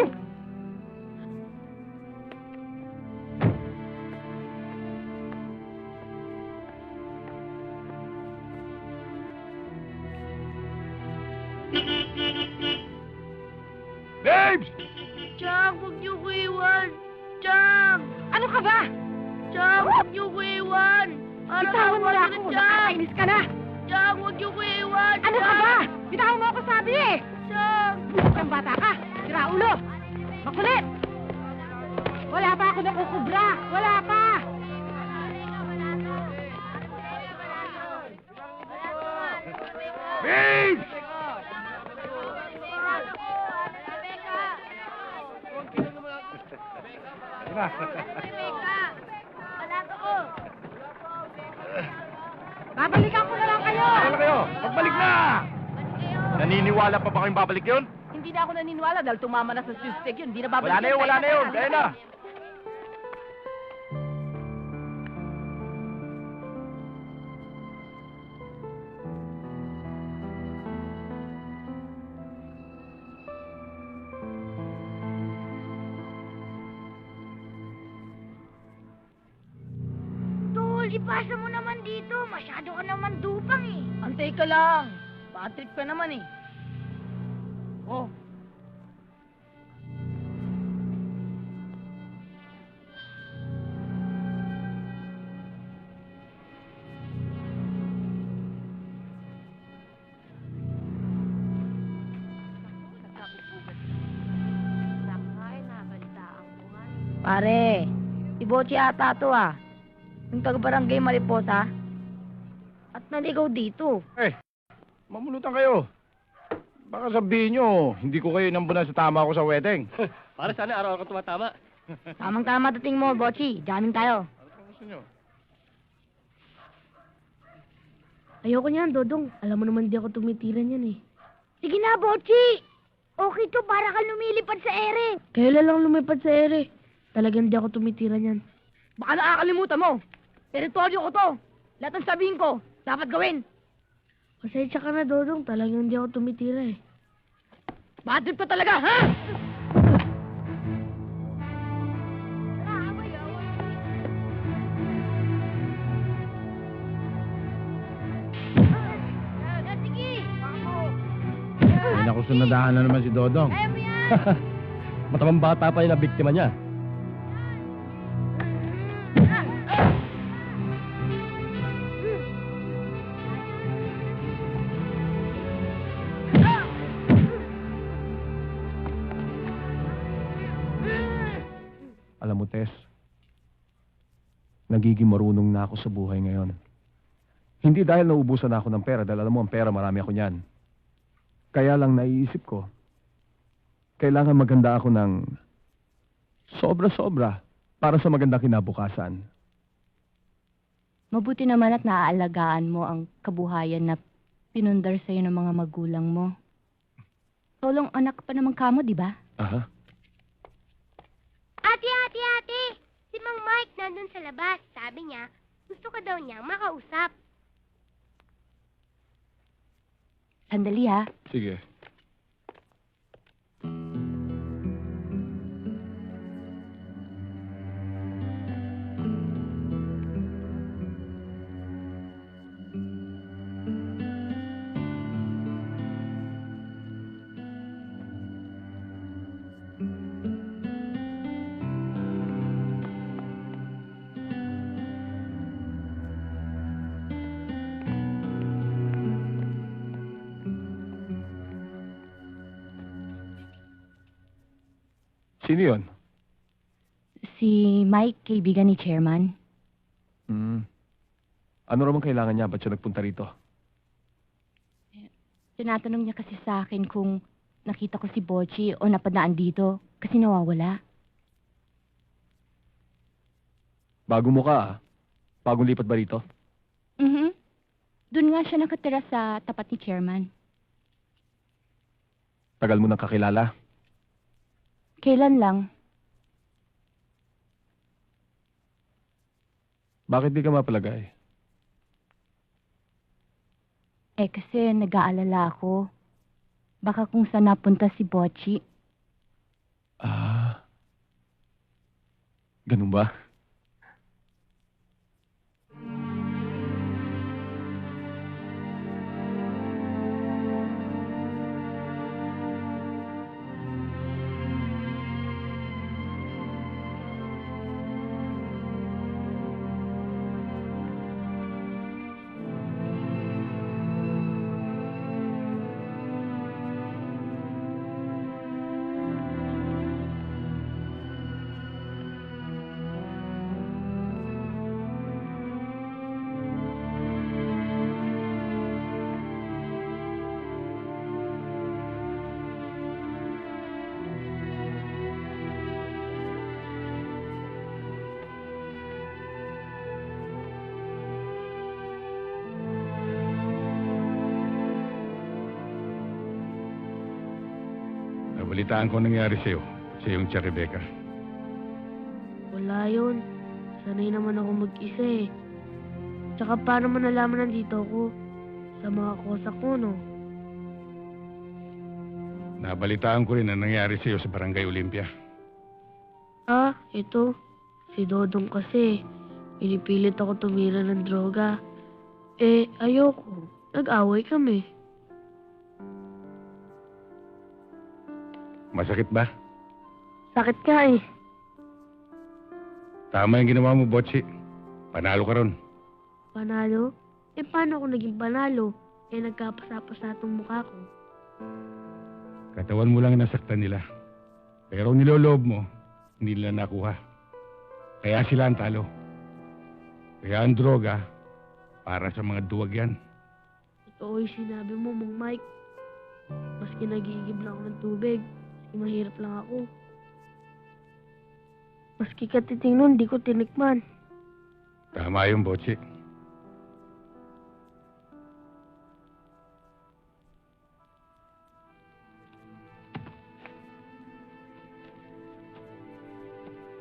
Babes!
Chang, huwag niyo ko iwan! Chang!
Ano ka ba?
Chang, huwag niyo ko iwan!
Bitawan mo na ako. Nakakainis ka na.
Chang, huwag niyo ko iwan!
Ano ka ba? Bitawan mo ako sabi eh.
Chang!
Ang bata ka. Sira ulo. Makulit. Wala pa ako nakukubra. Wala pa.
Babes!
Babalikan ko na lang kayo.
Kailan kayo? Magbalik na!
Naniniwala pa ba kayong babalik yun?
Hindi na ako naniniwala dahil tumama na sa suspect yun. Hindi na babalik.
Wala na yun, wala na yun. Kaya na.
Tol, ipasa mo naman dito. Masyado ka naman dupang eh.
Antay ka lang. Bad trip ka naman eh. Oh.
Pare, si Bochi ata to ah. Yung taga-barangay Mariposa. At naligaw dito.
Eh, mamulutan kayo. Baka sabihin nyo, hindi ko kayo inambunan sa tama ko sa wedding.
Para sana araw ka tumatama.
Tamang-tama dating mo, Bochi. Jamming tayo.
Ano gusto nyo?
Ayoko niyan, Dodong. Alam mo naman di ako tumitiran yan eh. Sige na, Bochi!
Okay to, para ka lumilipad sa ere.
Kailan lang lumipad sa ere? Talagang di ako tumitiran yan.
Baka nakakalimutan mo. Teritoryo ko to. Lahat ng sabihin ko, dapat gawin.
Pasensya ka na, Dodong. Talagang di ako tumitira eh.
Bad trip ka talaga, ha?
Ay, naku, sunadahan na naman si Dodong.
Matamang bata pa yung nabiktima niya.
Alam mo, Tess, nagiging marunong na ako sa buhay ngayon. Hindi dahil naubusan na ako ng pera, dahil alam mo, ang pera marami ako niyan. Kaya lang naiisip ko, kailangan maganda ako ng sobra-sobra para sa magandang kinabukasan.
Mabuti naman at naaalagaan mo ang kabuhayan na pinundar sa'yo ng mga magulang mo. Solong anak pa naman kamo, di ba?
Aha.
Ate! Si Mang Mike nandun sa labas. Sabi niya, gusto ka daw niyang makausap.
Sandali ha.
Sige. Sino yun?
Si Mike, kaibigan ni Chairman.
Ano raman kailangan niya? Ba't siya nagpunta rito?
Tinatanong niya kasi sa akin kung nakita ko si Bochi o napadaan dito kasi nawawala.
Bago mo ka, ah. Bagong lipat ba rito?
Doon nga siya nakatira sa tapat ni Chairman.
Tagal mo nang kakilala.
Kailan lang?
Bakit di ka mapalagay?
Kasi nag-aalala ako. Baka kung saan napunta si Bochi.
Ganun ba?
Nabalitaan ko ang nangyari sa'yo. Sa iyong tia Rebecca.
Wala yun. Sanay naman ako mag-isa eh. Tsaka paano mo nalaman nandito ako? Sa mga kosa ko, no?
Nabalitaan ko rin ang nangyari sa'yo sa Barangay Olympia.
Ito. Si Dodong kasi. Pinipilit ako tumira ng droga. Ayoko. Nag-away kami.
Masakit ba?
Sakit ka eh.
Tama yung ginawa mo, Botsi. Panalo ka ron.
Panalo? Paano ako naging panalo? Nagkapasa-pasa itong mukha ko.
Katawan mo lang nasaktan nila. Pero niloloob mo, hindi nila nakuha. Kaya sila ang talo. Kaya ang droga, para sa mga duwag yan.
Ito yung sinabi mo, Mang Mike. Maski nag-iigib lang ako ng tubig, maski mahirap lang ako. Maski katiting nun, di ko tinikman.
Tama yung Botsi.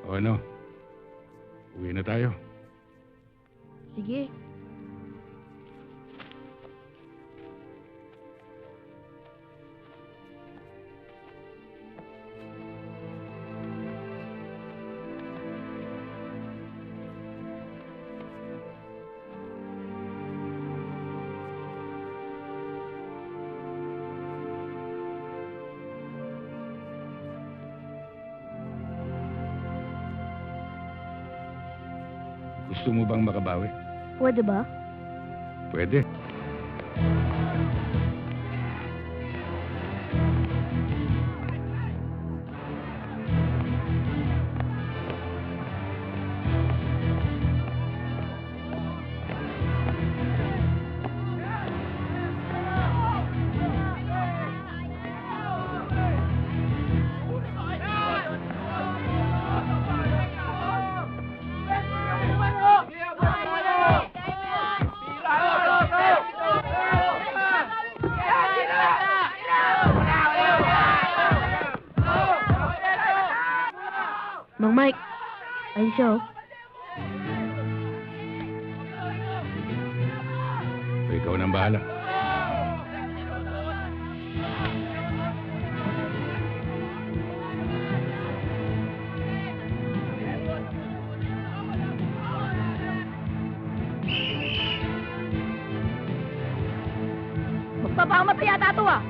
O ano? Uwi na tayo.
Sige.
Gusto mo bang makabawi?
Pwede ba?
Pwede.
Mang Mike, ayun siya oh.
Ikaw nang bahala.
Magpapamatay yata ito ah.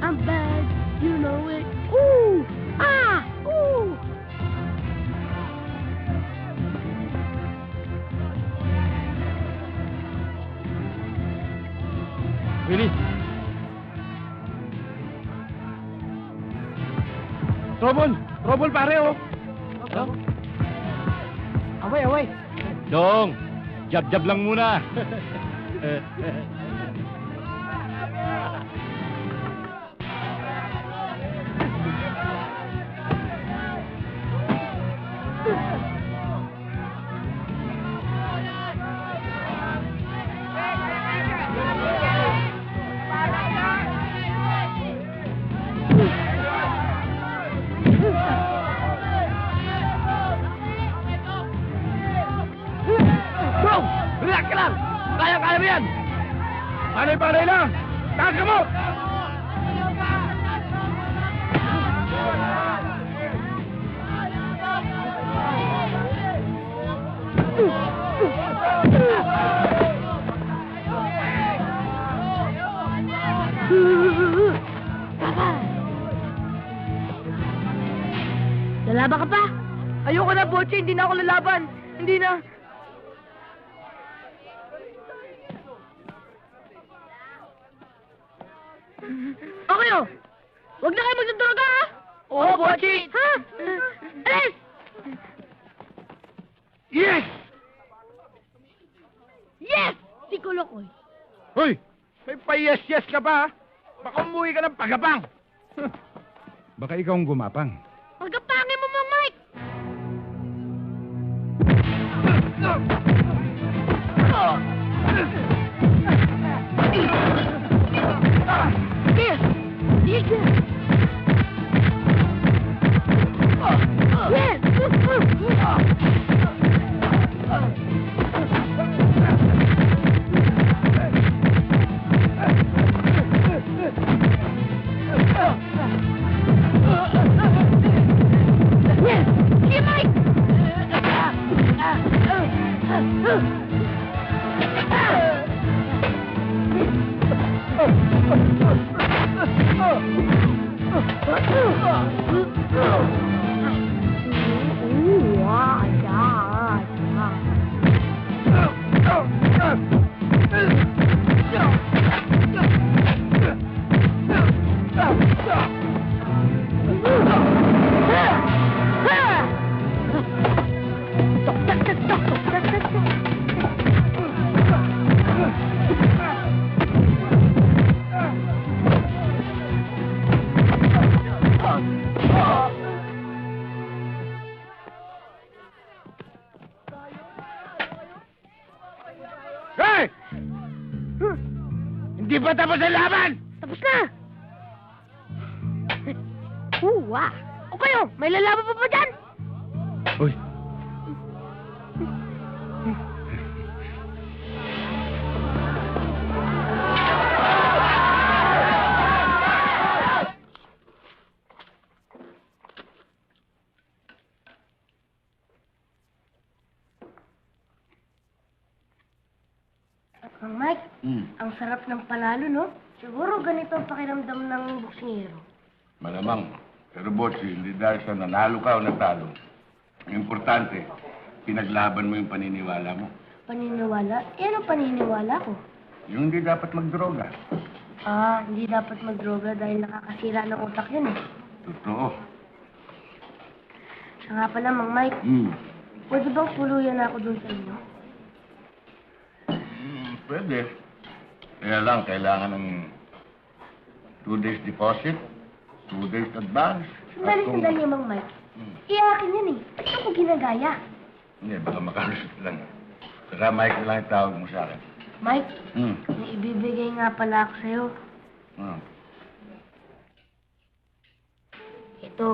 I'm bad,
Trouble pare, oh.
Away.
Dong, jab-jab lang muna.
Bro! Relax ka lang! Kaya mo yan! Panay-panay lang! Taas ka mo!
Lalaban ka pa? Ayoko na, Botche. Hindi na ako lalaban. Hindi na. Okay, oh. Huwag na kayo magdadroga, ha? Oo, Botche. Ha? Alis!
Yes!
Yes! Si Kolokoy.
Hoy! May pa-yes-yes ka ba? Baka umuwi ka ng pagabang!
Baka ikaw ang gumapang.
Pagkapangin mo, Mang Mike! Yes! Yes! Yes! Yes! Sige, Mike!
Hey! Hindi pa tapos ang laban!
Tapos na! Wow! O kayo, may lalaban pa ba dyan?
Uy,
Mang Mike, ang sarap ng panalo, no? Siguro ganito ang pakiramdam ng boksingero.
Malamang. Pero Botsi, hindi dahil sa nanalo ka o natalo. Ang importante, pinaglaban mo yung paniniwala mo.
Paniniwala? Eh, anong paniniwala ko?
Yung hindi dapat magdroga.
Ah, hindi dapat magdroga dahil nakakasira ng utak yun, eh.
Totoo.
Siya nga pala, Mang Mike, pwede bang tuluyan ako dun sa inyo?
Pwede. Kaya lang, kailangan ng 2 days deposit, 2 days advance.
Sandali, Mang Mike. Iyakin yan, eh. Ba't ako ginagaya?
Hindi, baka makalusot lang. Saka Mike na lang itawag mo sa akin.
Mike, may ibibigay nga pala ako sa'yo. Ito,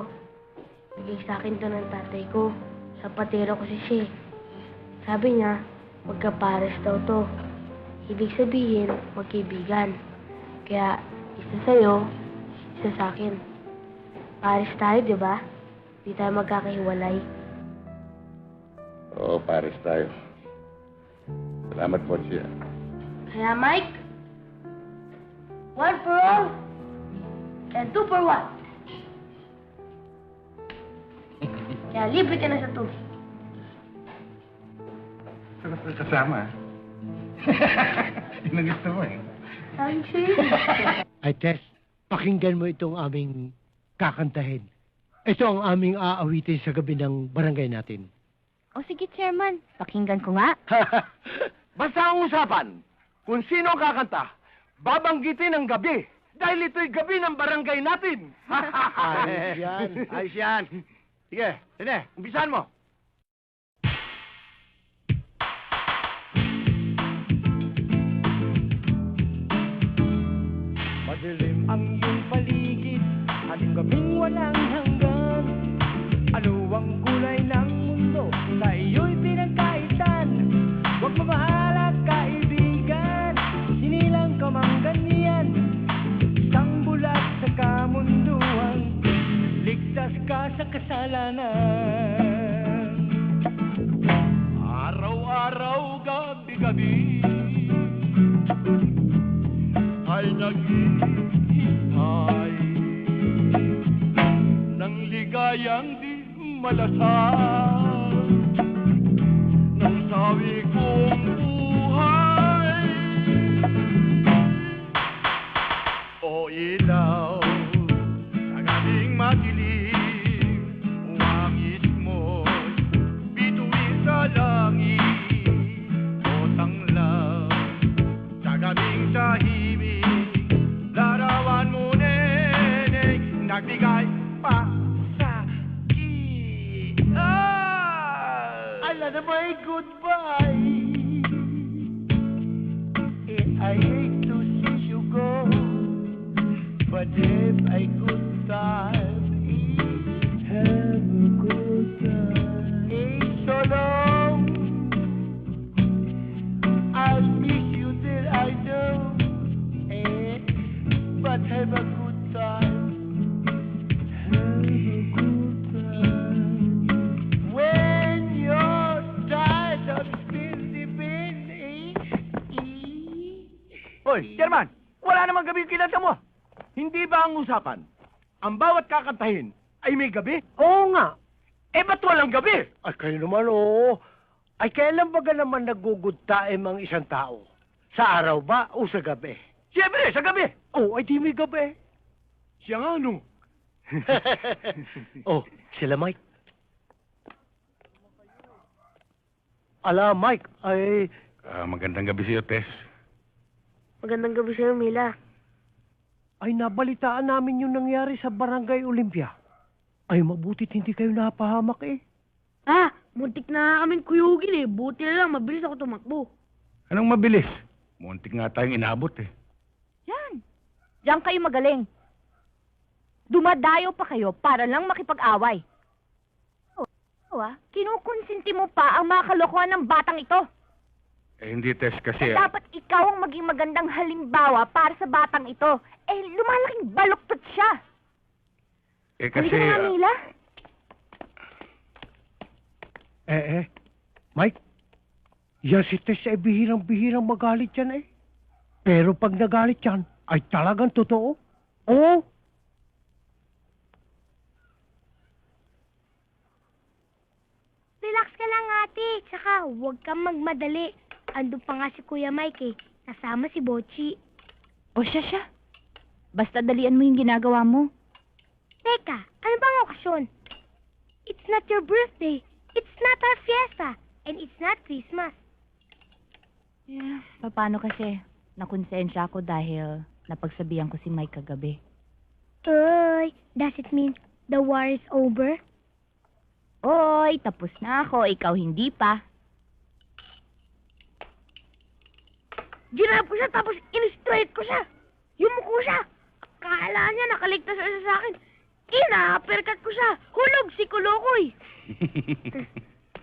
bigay sa akin to ng tatay ko. Sapatero ko si Shea. Sabi niya, magkapares daw to. Ibig sabihin, magkaibigan. Kaya, isa sa'yo, isa sa akin. Pares tayo, di ba? Di tayo magkakahiwalay.
Oo, pares tayo. Salamat po siya.
Kaya, Mike, 1 for all, and 2 for 1. Kaya libre ka na sa tubig.
Sarap ka kasama, Yun ang gusto mo, eh.
Thanks,
Ay, Tess, pakinggan mo itong aming kakantahin. Ito ang aming aawitin sa gabi ng barangay natin.
O sige, Chairman. Pakinggan ko nga.
Basta ang usapan, kung sino ang kakanta, babanggitin ang gabi. Dahil ito'y gabi ng barangay natin.
Ayos yan.
Ayos yan. Sige, Rene, umpisahan mo.
Madilim ang iyong paligid, aling gabing walang hanggan. Ano ang kulay ng mundo, sa iyo'y pinagkaitan. Huwag mabahala, kaibigan, sinilang ka mang ganyan. Isang bulat sa kamunduan, ligtas ka sa kasalanan. Araw-araw, gabi-gabi, ay naghihintay ng ligayang di malasal ng sawi kong buhay. O ilaw sa gabing madilim, uwangis mo'y bituin sa langit. O tanglaw sa gabing tahimik, larawan mo, neneng, nagbigay pa sa akin. Ala na may goodbye, and I hate to see you go, but if I could time, have a good time. It's so long, I'll miss you till I know, but have a good time. Have a good time. When you're tired of spinning,
Hoy, Chairman, wala namang gabi yung kinanta mo. Hindi ba ang usapan, ang bawat kakantahin ay may gabi?
Oo nga.
Eh, ba't walang gabi?
Ay, kayo naman, oo. Ay, kailan ba naman nagugudtaim ang isang tao? Sa araw ba o sa gabi?
Siyempre, sa gabi.
Oh, ay di may gabi.
Siya nga, no?
Oh, sila Mike. Ala, Mike, ay...
Magandang gabi sa'yo, Tess.
Magandang gabi sa'yo, Mila.
Ay, nabalitaan namin yung nangyari sa Barangay Olympia. Ay, mabutit hindi kayo napahamak eh.
Ah, muntik na kaming kuyugin eh. Buti na lang, mabilis ako tumakbo.
Anong mabilis? Muntik nga tayong inabot eh.
Yan. Diyan kayo magaling. Dumadayo pa kayo para lang makipag-away. Kinukonsinti mo pa ang mga kalokohan ng batang ito.
Eh, hindi, Tess, kasi...
Dapat ikaw ang maging magandang halimbawa para sa batang ito. Eh, lumalaking baluktot siya.
Eh, kasi...
Halika na nga, Mila.
Mike, yan si Tess ay bihirang-bihirang magalit yan eh. Pero pag nagalit yan, ay talagang totoo. Oo.
Relax ka lang, ate. Tsaka, huwag kang magmadali. Ando pa nga si Kuya Mike eh. Kasama si Bochi.
O siya. Basta dalian mo yung ginagawa mo.
Teka, ano bang okasyon? It's not your birthday. It's not our fiesta. And it's not Christmas.
Yeah, paano kasi? Nakonsensya ako dahil napagsabihan ko si Mike kagabi.
Uy, does it mean the war is over?
Oy, tapos na ako. Ikaw hindi pa.
Ginarap ko siya tapos in-straight ko siya. Yumuko siya. Kala niya nakaligtas siya sa akin. Ina-uppercut ko siya. Hulog si Kulokoy.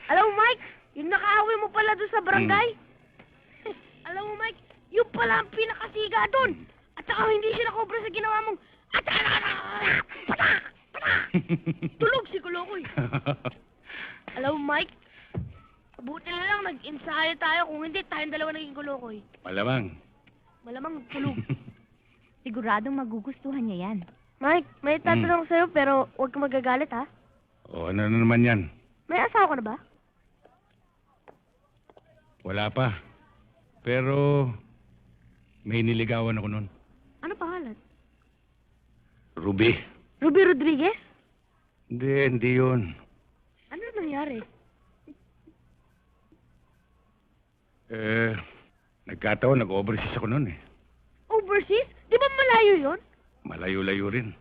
Alam mo, Mike, yung nakaaway mo pala doon sa barangay. Alam mo, Mike, yung pala ang pinakasiga doon. At saka hindi siya nakobra sa ginawa mong... Tulog si Kulokoy. Alam mo, Mike, buti na lang nag-ensayo tayo. Kung hindi, tayong dalawa naging Kulokoy.
Malamang
tulog.
Siguradong magugustuhan niya yan.
Mike, may tatanong sa'yo pero huwag ka magagalit, ha?
O, ano na naman yan?
May asawa ka na ba?
Wala pa. Pero, may niligawan ako nun.
Ano pangalan?
Ruby.
Ruby Rodriguez?
Hindi yun.
Ano nangyari?
Nagkataon, nag-overseas ako noon eh.
Overseas? Di ba malayo yon?
Malayo-layo rin.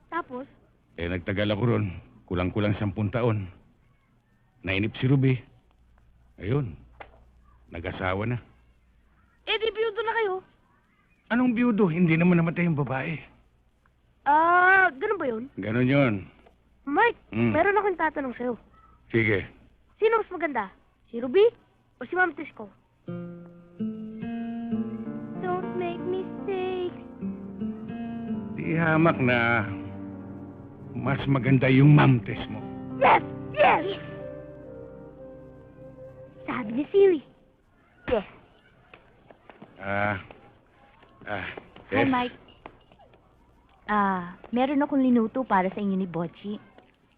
Tapos?
Nagtagal ako ron. Kulang-kulang 10 taon. Nainip si Ruby. Ayun. Nag-asawa na.
Di biyudo na kayo?
Anong biyudo? Hindi naman namatay yung babae.
Ganun ba yun?
Ganon yun.
Mike,
Mm.
meron akong tatanong sa'yo.
Sige.
Sino mas maganda? Si Ruby o si Ma'am Tisco?
Don't make mistakes.
Di hamak na mas maganda yung mamtes mo.
Yes! Yes!
Sabi ni Siri. Yes.
Hi,
Tess.
Mike. Meron akong linuto para sa inyo ni Bocci.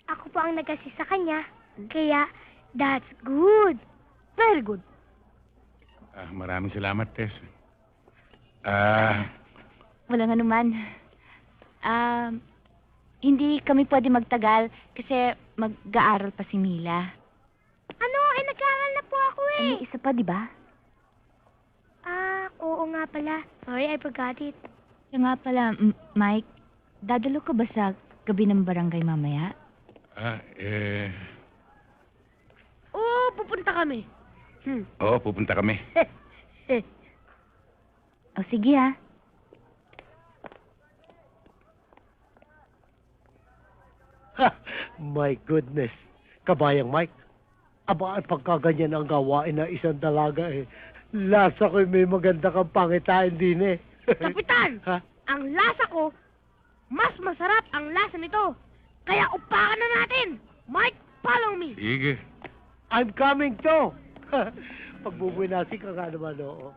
Ako po ang nag-assist sa kanya. Kaya, that's good.
Very good.
Maraming salamat, Tess.
Walang anuman. Hindi kami pwede magtagal kasi mag-aaral pa si Mila.
Ano? Nag-aaral na po ako eh.
May isa pa, di ba?
Oo nga pala. Sorry, I forgot it.
Kaya nga pala, Mike, dadalo ka ba sa gabi ng barangay mamaya?
Oo, pupunta kami.
Oo, pupunta kami.
O sige ha.
My goodness. Kabayang Mike. Aba, pagkaganyan ang gawain ng isang dalaga eh. Lasa ko'y may maganda kang pangitain din eh.
Kapitan!
Ha?
Ang lasa ko, mas masarap ang lasa nito. Kaya upakan na natin! Mike, follow me!
Sige.
I'm coming too. Pagbubunasi ka nga naman, oo.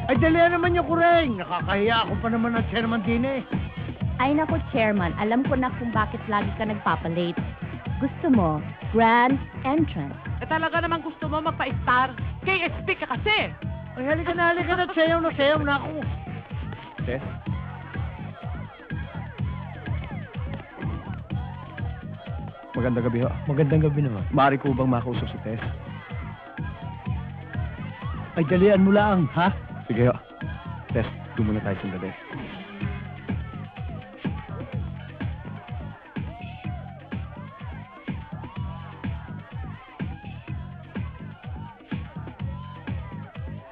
Ay, dalihan naman yung kureng. Nakakahiya ako pa naman ng chairman din eh.
Ay nako, Chairman, alam ko na kung bakit lagi ka nagpapalate. Gusto mo, grand entrance.
Talaga naman gusto mo magpa-star. KSP ka kasi.
Ay, halika na. Sayaw na ako.
Tess? Magandang gabi ho.
Magandang gabi naman.
Maaari ko bang makausap si Tess?
Ay, dalihan mo lang, ha?
Sige ho. Tess, doon muna tayo sa gabi.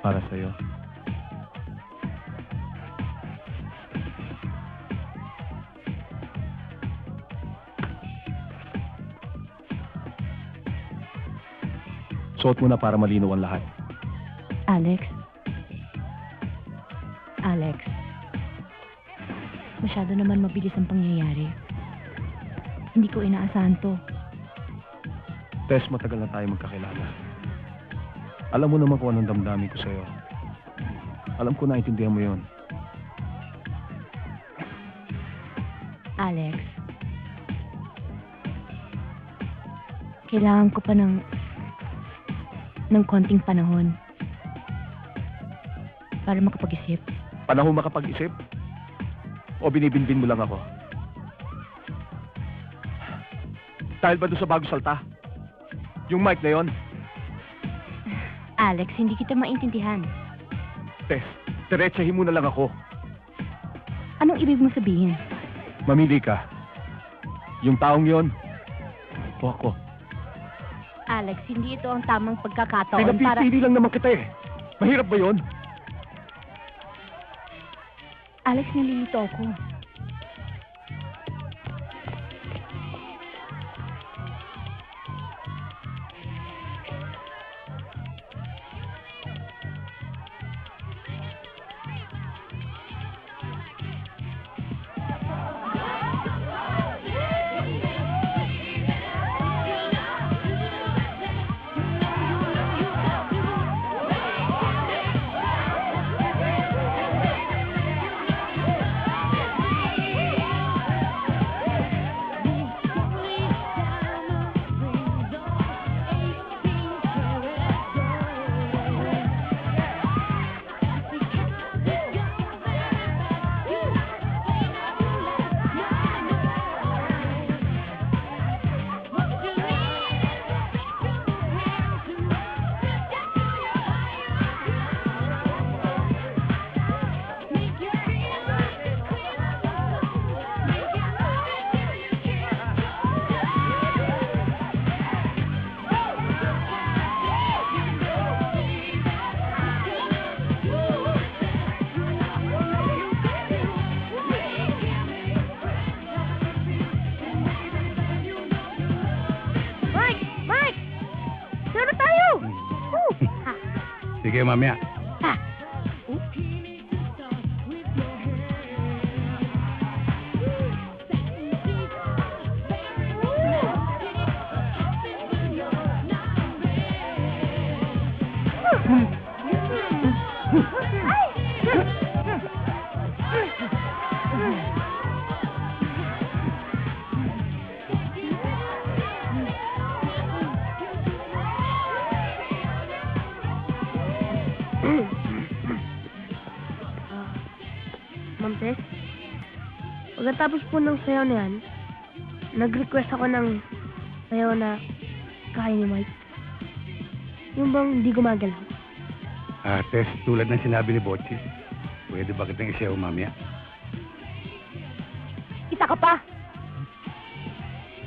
Para sa'yo. Suot mo na para malinaw ang lahat.
Alex? Alex? Masyado naman mabilis ang pangyayari. Hindi ko inaasahan to.
Tess, matagal na tayo magkakilala. Alam mo naman kung anong damdamin ko sa'yo. Alam ko naintindihan mo yon.
Alex? Kailangan ko pa ng konting panahon para makapag-isip.
Panahon makapag-isip? O binibinbin mo lang ako? Dahil ba doon sa bago salta? Yung mic na yon?
Alex, hindi kita maintindihan.
Tess, diretsahin mo na lang ako.
Anong ibig mo sabihin?
Mamili ka. Yung taong yon o ako.
Alex, hindi ito ang tamang pagkakataon para...
Pinapipili lang naman kita eh. Mahirap ba yon?
Alex, nalilito ako.
kayo mamaya.
Ha?
Ma'am Tess, pagkatapos po ng sayaw na yan, nag-request ako ng sayaw na kaya ni Mike. Yung bang hindi gumagalaw.
Tess, tulad ng sinabi ni Botchis, pwede ba kitang isayaw mamaya?
Isa ka pa.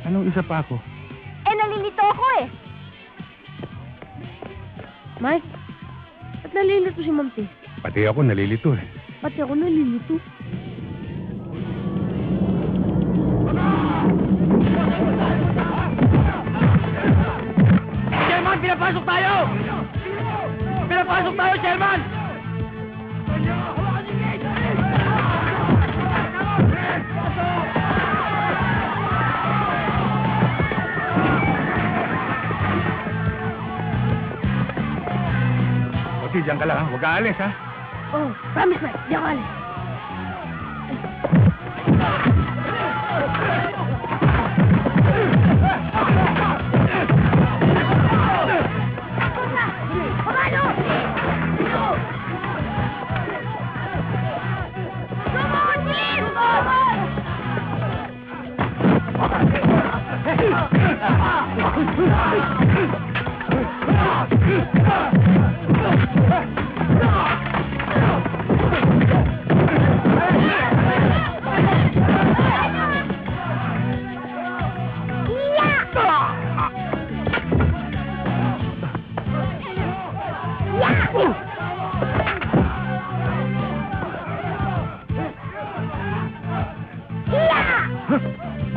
Anong isa pa ako?
Eh, nalilito ako eh.
Mike, at nalilito si Ma'am Tess.
Pati ako nalilito eh.
Pati ako nalilito.
Chairman, pinapasok tayo! Pinapasok tayo, Chairman!
Botsi, diyan ka lang ha. Huwag ka alis ha.
Oh, promise Mike, di ako alis.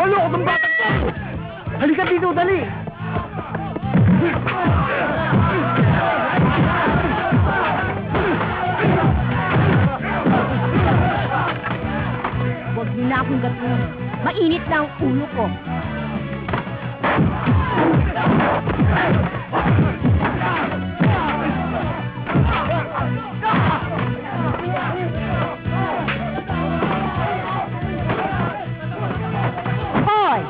Maloko tong batang to! Halika dito, dali!
Huwag niyo na akong gatuin. Mainit na ang ulo ko. Hoy!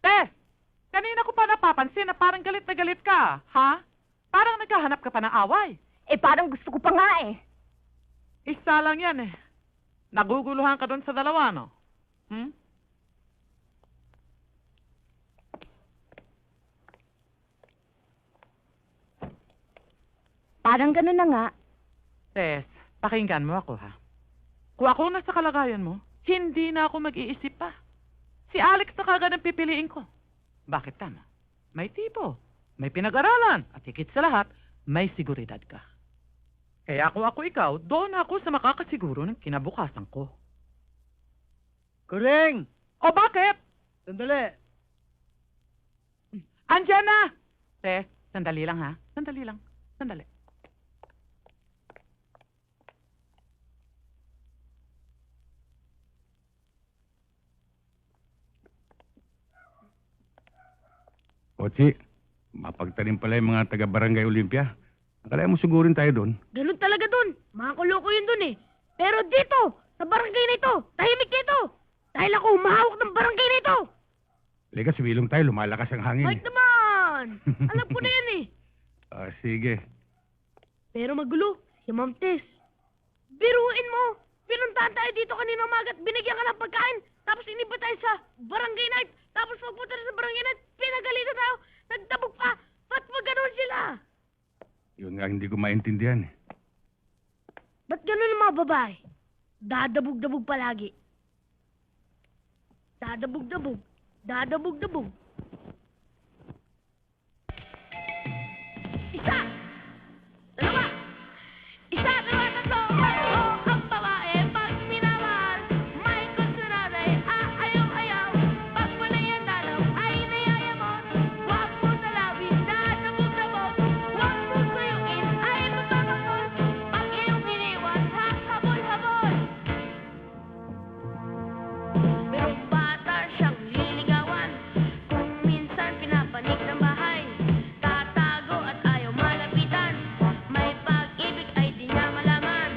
Tess, kanina ko pa napapansin na parang galit na galit ka, ha? Parang naghahanap ka pa ng away.
Eh, parang gusto ko pa nga eh.
Isa lang yan eh. Naguguluhan ka doon sa dalawa, no? Hmm?
Parang ganun na nga.
Tess, pakinggan mo ako, ha? Kung ako nasa kalagayan mo, hindi na ako mag-iisip pa. Si Alex na kagad ang pipiliin ko. Bakit tama? May tipo, may pinag-aralan, at higit sa lahat, may seguridad ka. Kaya kung ako ikaw, doon ako sa makakasiguro ng kinabukasan ko.
Kuring!
O bakit?
Sandali.
Andiyan na! Tess, sandali lang ha. Sandali lang. Sandali.
Botsi, mapagtanim pala yung mga taga-Barangay Olympia. Akala mo sigurin tayo doon.
Ganun talaga dun. Mga kuloko yun dun eh. Pero dito, sa barangay na ito, tahimik na ito. Dahil ako humahawak ng barangay na ito.
Halika, sibilong tayo. Lumalakas ang hangin.
Mike naman! Alam ko na yan eh.
Sige.
Pero magulo, si Ma'am Tess. Biruin mo! Pinuntahan tayo dito kanina umaga at binigyan ka ng pagkain. Tapos iniba tayo sa barangay night. Tapos pagpunta na sa barangay night, pinagalitan tayo. Nagtabog pa. Ba't maganon sila?
Yun nga hindi ko maintindihan.
Ba't ganun ang mga babae? dadabog-dabog palagi. Dadabog-dabog, dadabog-dabog. Isa! Dalawa! Isa, dalawa, tatlo! Ang babae pag minamahal, may gusto na rin, ayaw-ayaw. Pag wala'y ang dalaw, ay nayayamot. Huwag mo dalawin, dadabog-dabog. Huwag mo suyuin, ay mababagol. Pag iyong iniwan, habol-habol. Merong bata siyang liligawan. Kung minsan pinapanik ng bahay, tatago at ayaw malapitan. May pag-ibig ay di niya malaman.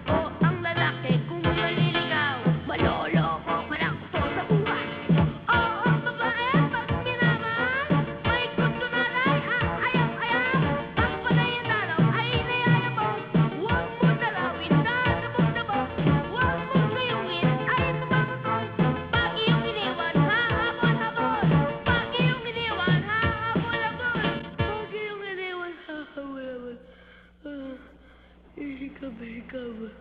O ang lalaki kung maliligaw, maloloko ka ng gusto sa buhay. O ang babae pag minamahal, may gusto na rin, ayaw-ayaw. Pag wala'y ang dalaw, ay nayayabog. Huwag mo dalawin, dadabog-dabog. Huwag mo suyuin, ay mababagol. Pag iyong iniwan, hahabol-habol. Pag iyong iniwan, hahabol-habol. Pag iyong iniwan, hahabol-habol. Hikab-hikab.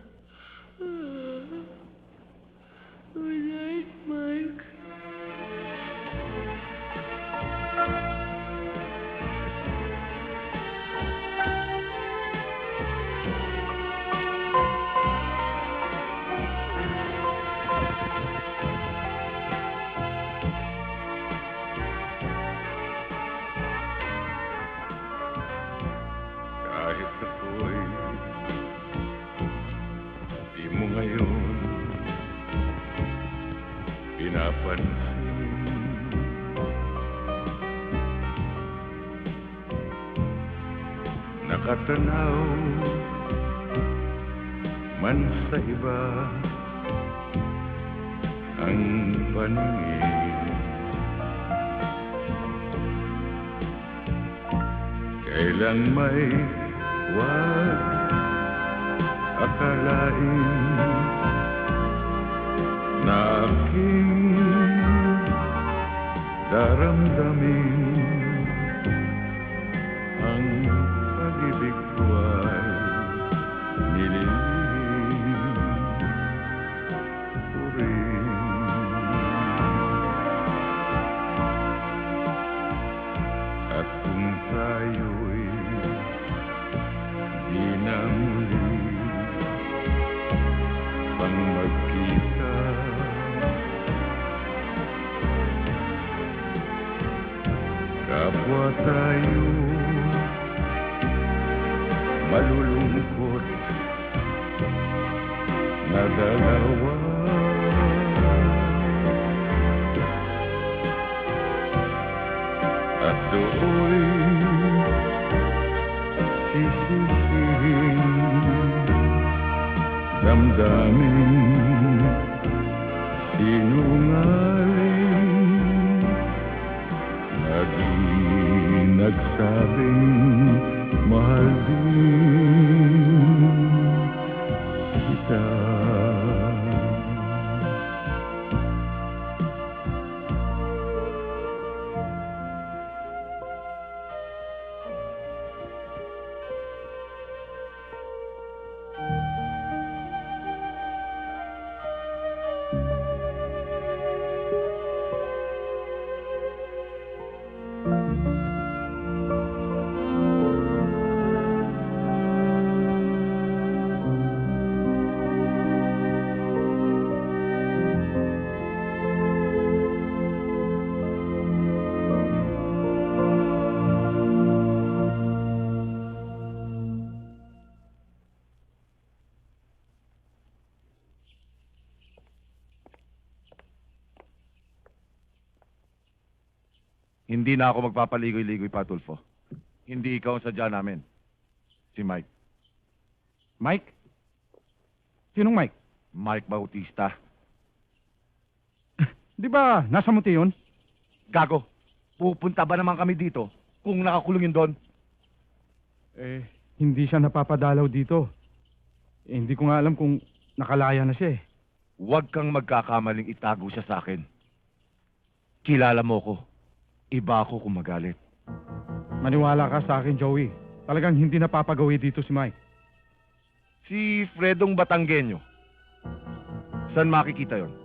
Good night, Mike.
Kahit ako'y di mo ngayon pinapansin, nakatanaw man sa iba ang paningin. Kailan may wag akalain na aking daramdamin ang pag-ibig ko ay nililihim ko rin. At kung tayo'y di na muli pang magkita, kapwa tayo malulungkot na dalawa. At do'y sisisihin damdamin sinungaling naging nagsabing mahal din kita.
Hindi na ako magpapaligoy-ligoy pa, Tulfo. Hindi ikaw ang sadya namin. Si Mike.
Mike? Sinong Mike?
Mike Bautista.
Di ba nasa muti yun?
Gago, pupunta ba naman kami dito kung nakakulong yun doon?
Eh, hindi siya napapadalaw dito. Eh, hindi ko nga alam kung nakalaya na siya eh.
Huwag kang magkakamaling itago siya sa akin. Kilala mo ko. Iba ako kung magalit.
Maniwala ka sa akin, Joey. Talagang hindi napapagawi dito si Mike.
Si Fredong Batanggenyo. Saan makikita yon?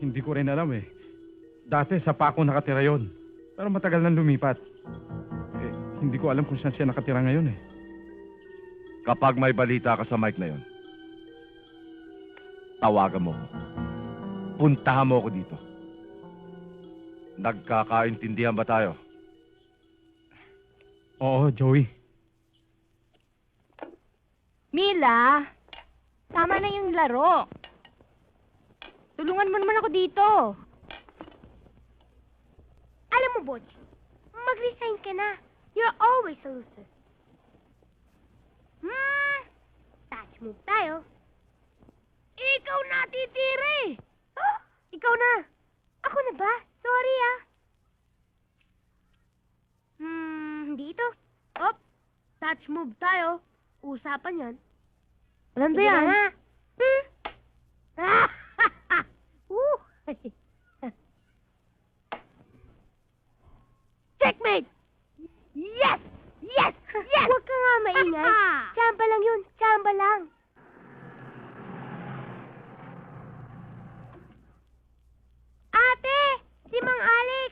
Hindi ko rin alam eh. Dati sa Paco nakatira yon. Pero matagal nang lumipat. Hindi ko alam kung saan siya nakatira ngayon eh.
Kapag may balita ka sa Mike na yon, tawagan mo ko. Puntahan mo ko dito. Nagkakaintindihan ba tayo?
Oo, Joey.
Mila, tama na yung laro. Tulungan mo naman ako dito. Alam mo, Butch, mag-resign ka na. You're always a loser. Touch move tayo. Ikaw na, titiri! Ikaw na. Ako na ba? Sorry, ah. Dito. Op, touch move tayo. Usapan yan. Alam ba yan? Checkmate! Yes! Yes! Yes! Huwag ka nga maingay. Tsamba lang yun. Tsamba lang. Ate! Si Mang Alex!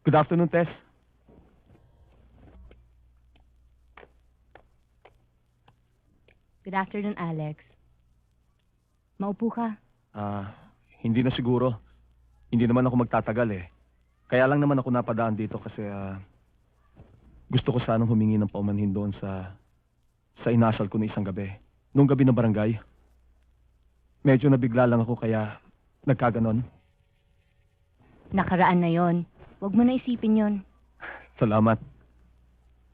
Good afternoon, Tess.
Good afternoon, Alex. Maupo ka.
Hindi na siguro. Hindi naman ako magtatagal eh. Kaya lang naman ako napadaan dito kasi gusto ko sanang humingi ng paumanhin doon sa inasal ko na isang gabi. Nung gabi ng barangay. Medyo nabigla lang ako kaya nagkaganon.
Nakaraan na yon. Huwag mo na isipin yon.
Salamat.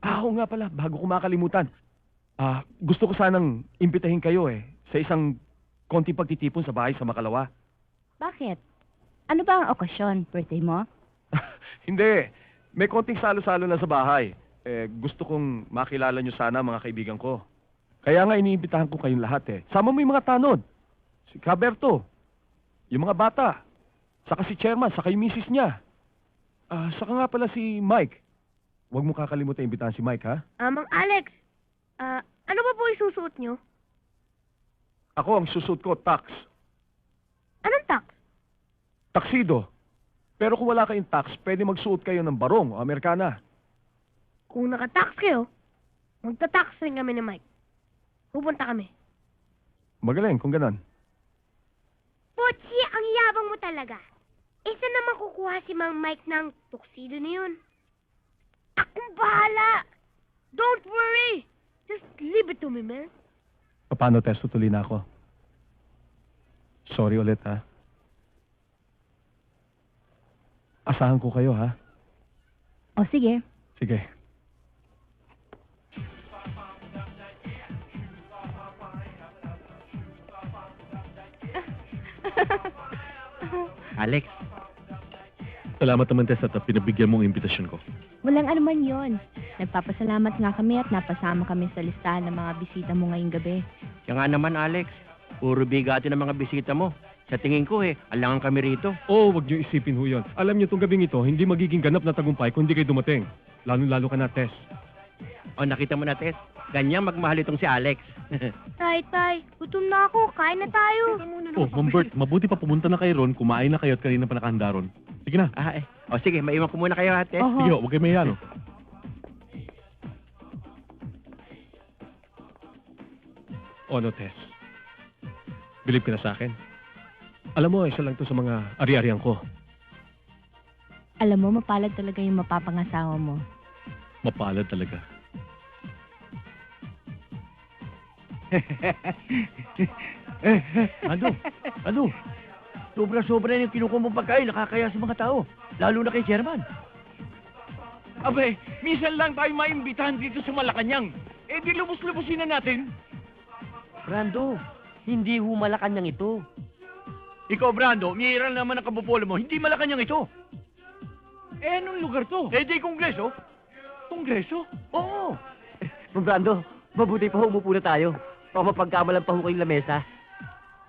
Oo nga pala, bago ko makalimutan. Gusto ko sanang imbitahin kayo sa isang konting pagtitipon sa bahay sa Makalawa.
Bakit? Ano ba ang okasyon? Birthday mo?
Hindi. May konting salo-salo na sa bahay. Gusto kong makilala nyo sana mga kaibigan ko. Kaya nga iniimbitahan ko kayong lahat Sama mo yung mga tanod. Si Caberto. Yung mga bata. Saka si Chairman, saka yung misis niya. Saka nga pala si Mike. Huwag mo kakalimutan imbitahan si Mike, ha?
Mang Alex, ano ba po isusuot nyo?
Ako ang susuot ko, tax.
Anong tax?
Taksido. Pero kung wala kayong tax, pwede magsuot kayo ng barong o Amerikana.
Kung nakatax kayo, magtatax rin kami ni Mike. Pupunta kami.
Magaling kung ganon.
Pochi, ang yabang mo talaga. Saan naman kukuha si Mang Mike ng tuxedo na yun? Akong bahala! Don't worry! Just leave it to me, man.
Paano, Tess? Tutuloy na ako. Sorry ulit, ha? Asahan ko kayo, ha?
O sige.
Sige.
Alex,
Salamat naman, Tess, at pinabigyan mong imbitasyon ko.
Walang anuman yon. Nagpapasalamat nga kami at napasama kami sa listahan ng mga bisita mo ngayong gabi.
Kaya nga naman, Alex. Puro bigati ng mga bisita mo. Sa tingin ko alangan kami rito.
Wag niyo isipin ho yun. Alam niyo, itong gabing ito, hindi magiging ganap na tagumpay kung hindi kayo dumating. Lalo-lalo ka na, Tess.
Nakita mo na, Tess. Ganyan magmahal itong si Alex.
Tay, gutom na ako. Kain na tayo.
Ma'am Bert, mabuti pa pumunta na kayo ron, kumain na kayo at kanina pa nakahanda ron. Sige na.
Sige, maiwan ko muna kayo, Tess.
Sige, huwag kayo mahiya, no?
No, Tess. Bilib ka na sa akin. Alam mo, isa lang to sa mga ari-arian ko.
Alam mo, mapalad talaga yung mapapangasawa mo.
Mapalad talaga.
Ano? Sobra-sobra yung kinukuha mong pagkain, nakakaya sa mga tao. Lalo na kay Chairman.
Abay, minsan lang tayo maimbitahan dito sa Malacanang. Di lubos-lubusin na natin.
Brando, hindi ho Malacanang ito.
Ikaw, Brando, umiiral naman ang kabupolo mo. Hindi Malacanang ito. Anong lugar to? Di Kongreso. Kongreso? Oo.
Brando, mabuti pa umupo na tayo. Baka mapagkamalan pa ho kayong lamesa.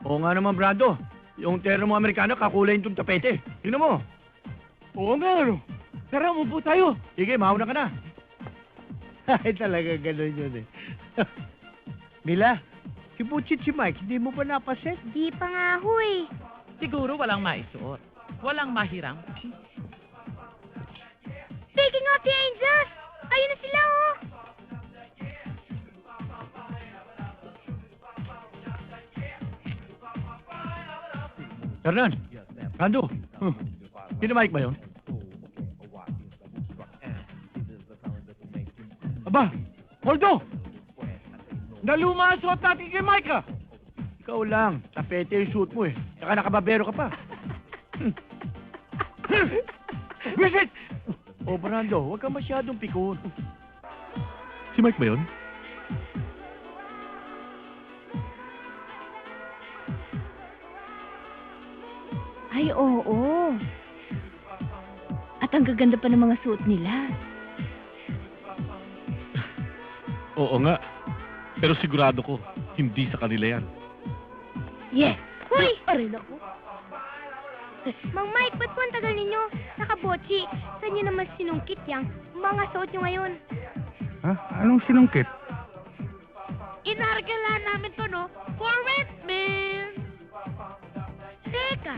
Oo nga naman, Brando. Yung terno mo Amerikano, kakulay yung tapete. Tingnan mo.
Oo nga, ano? Tara, umupo tayo. Sige, mauna ka na. Ay, talaga ganun yun eh. Mila, si Butchit si Mike, hindi mo ba napaset?
Di pa nga ho eh.
Siguro walang maisuot. Walang mahirang.
Speaking of the angels, ayun na sila oh.
Hernan, Rando, sino Mike ba yun? Aba, Poldo! Nalumasot natin kay Mike ah! Ikaw lang, tapete yung suit mo eh. Saka nakababero ka pa. Visit! O, Brando, huwag ka masyadong pikon.
Si Mike ba yun?
Ay, oo. At ang gaganda pa ng mga suot nila.
Oo nga. Pero sigurado ko, hindi sa kanila yan.
Yeah. Hoy! Aray ako. Mang Mike, ba't po ang tagal ninyo? Nakabotsi. Saan nyo naman sinungkit yang mga suot nyo ngayon?
Ha? Anong sinungkit?
Inargala namin to, no? For rent, man!
Teka,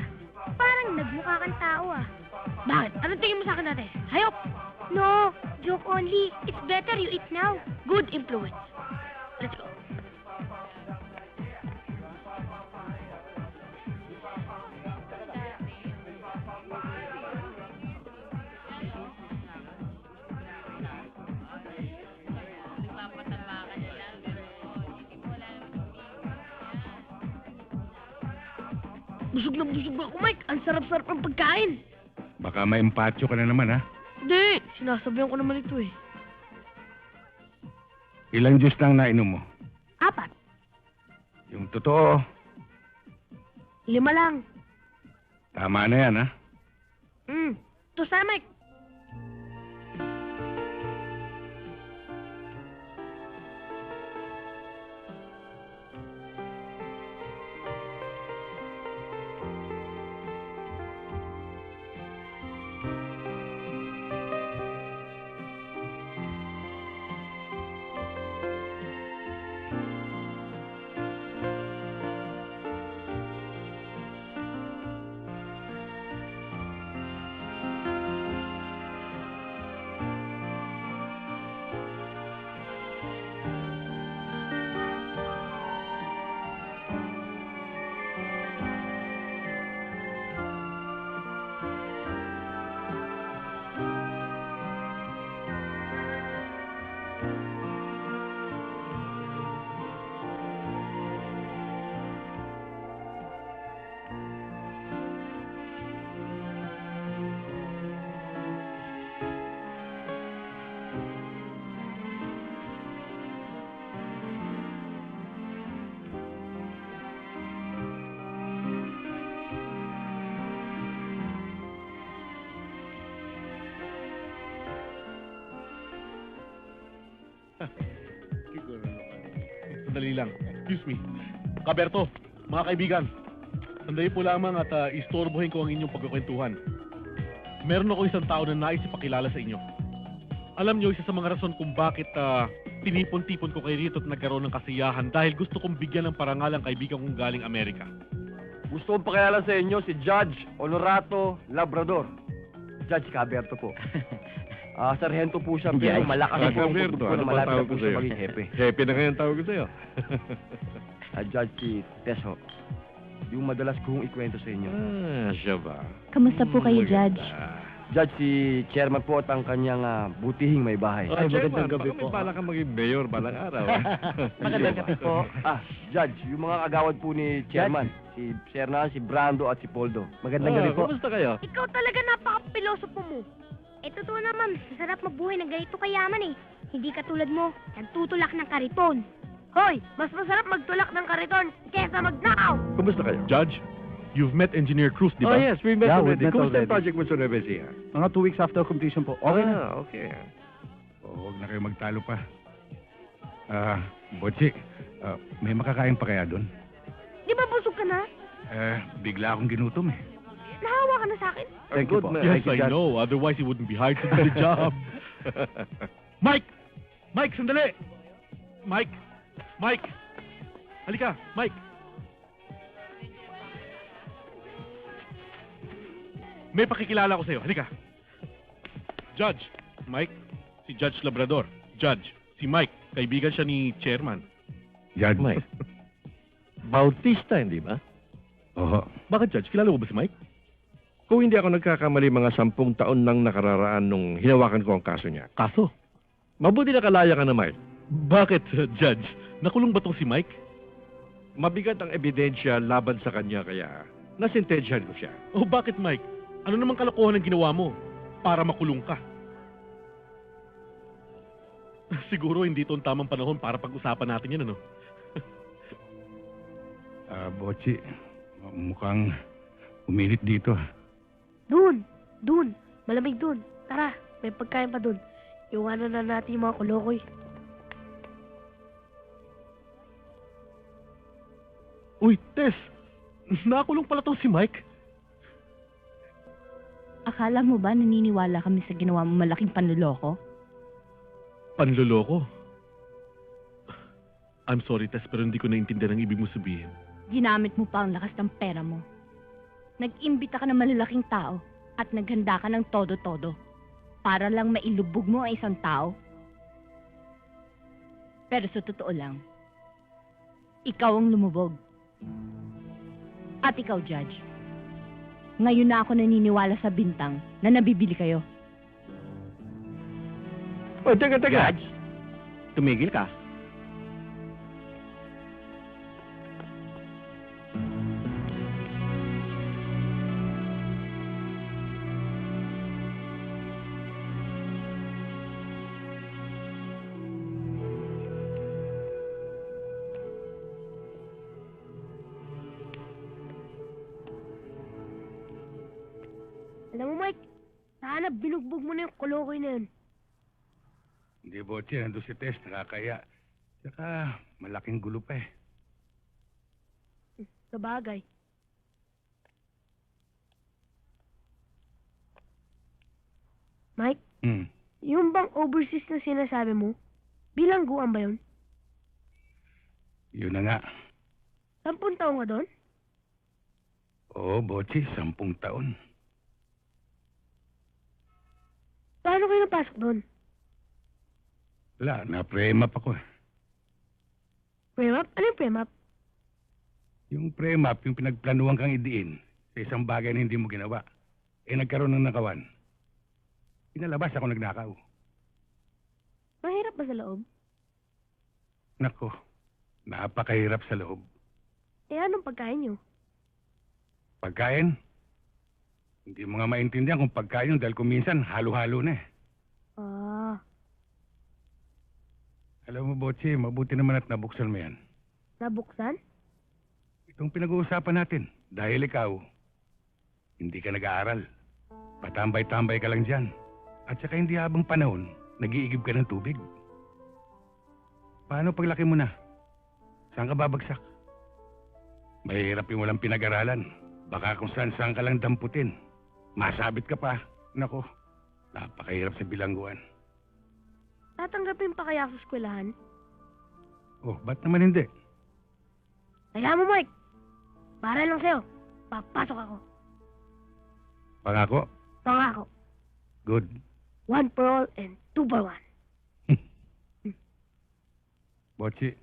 parang nagmukha kang tao ah.
Bakit? Anong tingin mo sa akin dati? Hayop!
No, joke only. It's better you eat now.
Good influence. Let's go. Busog na ako, Mike. Ang sarap-sarap ng pagkain.
Baka may empatyo ka na naman, ha?
Hindi, sinasabihan ko naman ito eh.
Ilang juice lang nainom mo?
4.
Yung totoo,
5 lang.
tama na yan, ha?
Ito sa Mike.
Sandali lang. Excuse me. Kaberto, mga kaibigan. Sandali po lamang at istorbohin ko ang inyong pagkukwentuhan. Meron ako isang tao na nais ipakilala sa inyo. Alam niyo, isa sa mga rason kung bakit tinipon-tipon ko kay Rito at nagkaroon ng kasiyahan dahil gusto kong bigyan ng parangal ang kaibigan kong galing Amerika.
Gusto kong pakilala sa inyo si Judge Honorato Labrador. Judge Caberto po. Sarhento po siya, pero malakas po ang
Caberto,
puto po na malapit na po siya maging hepe.
Hepe na ngayon tawag ko sa'yo.
Judge si Teso. Yung madalas kong ikwento sa inyo.
Siya ba?
Kamusta po kayo, Judge?
Judge, si Chairman po at ang kanyang butihing may bahay.
Ay, magandang gabi po. Baka may bala kang maging mayor balang araw.
Magandang gabi po.
Judge, yung mga kagawad po ni Chairman, si Serna, si Brando at si Poldo. Magandang gabi po.
Kumusta kayo?
Ikaw talaga napaka-pilosopo mo. Totoo naman, masarap mabuhay ng ganito kayaman eh. Hindi katulad mo, nagtutulak ng kariton.
Hoy, mas masarap magtulak ng kariton kesa magnakaw.
Kumusta kayo? Judge, you've met Engineer Cruz, di ba?
Oh yes, we met already.
met
Kumusta
already.
yung project mo sa Nueva Ecija?
Mga 2 weeks after completion po. Okay na.
Okay.
Huwag na kayo magtalo pa. Botsi, may makakain pa kaya doon?
Di ba busog ka na?
Bigla akong ginutom eh.
Nahawa ka na
sa akin.
Thank you po.
Yes,
Thank you,
I
Judge.
know. Otherwise, he wouldn't be hired to do the job. Mike! Mike, sandali! Mike! Mike! Halika, Mike! May pakikilala ko sa'yo. Halika. Judge, Mike, si Judge Labrador. Judge, si Mike, kaibigan siya ni Chairman.
Judge.
Mike. Bautista, hindi ba?
Oo.
Bakit, Judge? Kilala mo ba si Mike?
Kung hindi ako nagkakamali, mga 10 taon nang nakararaan nung hinawakan ko ang kaso niya.
Kaso?
Mabuti na kalaya ka na, Mike.
Bakit, Judge? Nakulong ba tong si Mike?
Mabigat ang ebidensya laban sa kanya, kaya nasintensyahan ko siya.
Oh, bakit, Mike? Ano namang kalokohan ang ginawa mo para makulong ka? Siguro hindi ito ang tamang panahon para pag-usapan natin yan, ano?
Botsi, mukhang uminit dito.
Dun. Malamig dun. Tara, may pagkain pa dun. Iwanan na natin yung mga kolokoy.
Uy, Tess! Nakulong pala tong si Mike.
Akala mo ba naniniwala kami sa ginawa mo malaking panluloko?
Panloloko? I'm sorry, Tess, pero hindi ko naintindihan ang ibig mo sabihin.
Ginamit mo pa ang lakas ng pera mo. Nag-imbita ka ng malalaking tao at naghanda ka ng todo-todo para lang mailubog mo ang isang tao. Pero sa totoo lang, ikaw ang lumubog. At ikaw, Judge, ngayon na ako naniniwala sa bintang na nabibili kayo.
Oh, teka.
Judge, tumigil ka.
Alam mo, Mike, sana binugbog mo na yung kolokoy na yun.
Hindi, Botsi, nandun si Tess, nakakaya. Saka malaking gulo pa eh.
Sa bagay. Mike, yung bang overseas na sinasabi mo, bilangguan ba yun?
Yun na nga.
10 taon ka doon?
Oo, Botsi, 10 taon.
Paano kayo napasok doon?
Wala, na-pre-map ako eh.
Premap? Ano yung premap?
Yung pre-map, yung pinagplanuhan kang idiin sa isang bagay na hindi mo ginawa. Eh, nagkaroon ng nakawan. Pinalabas ako nagnakaw.
Mahirap ba sa loob?
Nako, napakahirap sa loob.
Eh, anong pagkain nyo?
Pagkain? Hindi mo nga maintindihan kung pagkain yun dahil kung minsan halo-halo na eh. Alam mo, Botsi, mabuti naman at nabuksan mo yan.
Nabuksan?
Itong pinag-uusapan natin, dahil ikaw, hindi ka nag-aaral. Patambay-tambay ka lang dyan. At saka hindi habang panahon, nag-iigib ka ng tubig. Paano paglaki mo na? Saan ka babagsak? Mahirap yung walang pinag-aralan. Baka kung saan-saan ka lang damputin. Masabit ka pa. Nako, napakahirap sa bilangguan.
Tatanggapin pa kaya sa eskwelahan?
Oh, ba't naman hindi?
Kaya mo, Mike. Para lang sa'yo. Papasok ako.
Pangako?
Pangako.
Good.
1 for all and 2 for 1.
Botsi,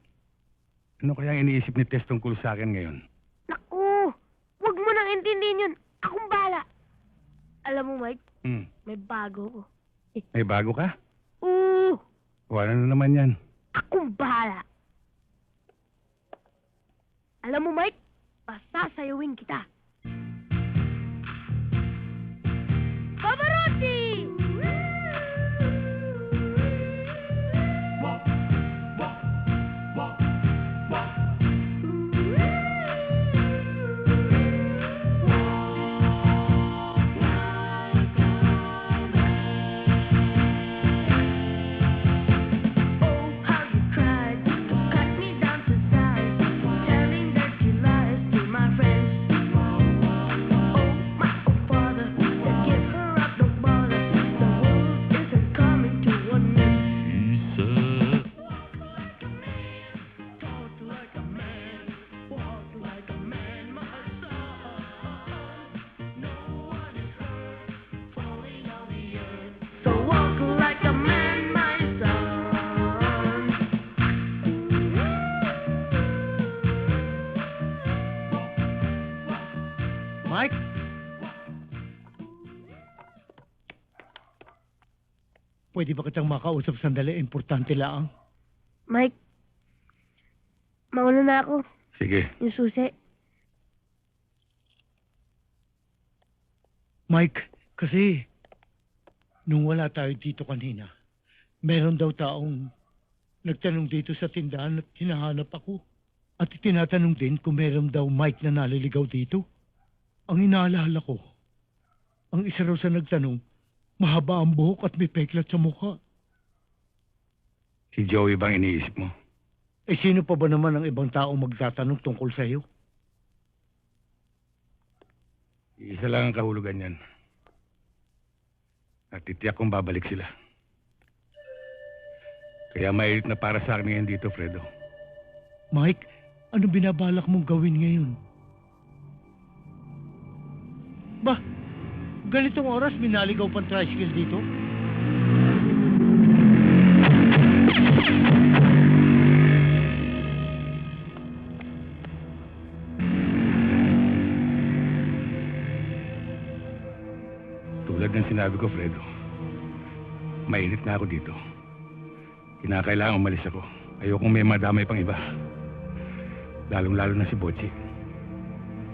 ano kaya iniisip ni Tess tungkol sa akin ngayon?
Naku! Huwag mo nang intindihin yun. Akong bahala. Alam mo, Mike, may bago ko.
May bago ka?
Oo!
O ano na naman yan?
Akong bahala. Alam mo, Mike, pasasayawin kita. Pavarotti!
Mike? Pwede ba kitang makausap sandali? Importante lang.
Mike, mauna na ako.
Sige.
Yung susi.
Mike, kasi nung wala tayo dito kanina, meron daw taong nagtanong dito sa tindahan at hinahanap ako. At tinatanong din kung meron daw Mike na naliligaw dito. Ang inaalala ko, ang isa raw sa nagtanong, mahaba ang buhok at may peklat sa mukha.
Si Joey bang iniisip mo?
Eh sino pa ba naman ang ibang tao magtatanong tungkol sa iyo?
Isa lang ang kahulugan yan. At titiyak kong babalik sila. Kaya mainit na para sa akin ngayon dito, Fredo.
Mike, ano binabalak mong gawin ngayon? Ba, ganitong oras minaligaw pang tricycle dito?
Tulad ng sinabi ko, Fredo, mainit na ako dito. Kinakailangan umalis ako. Ayokong may madamay pang iba. Lalong-lalo na si Bocci.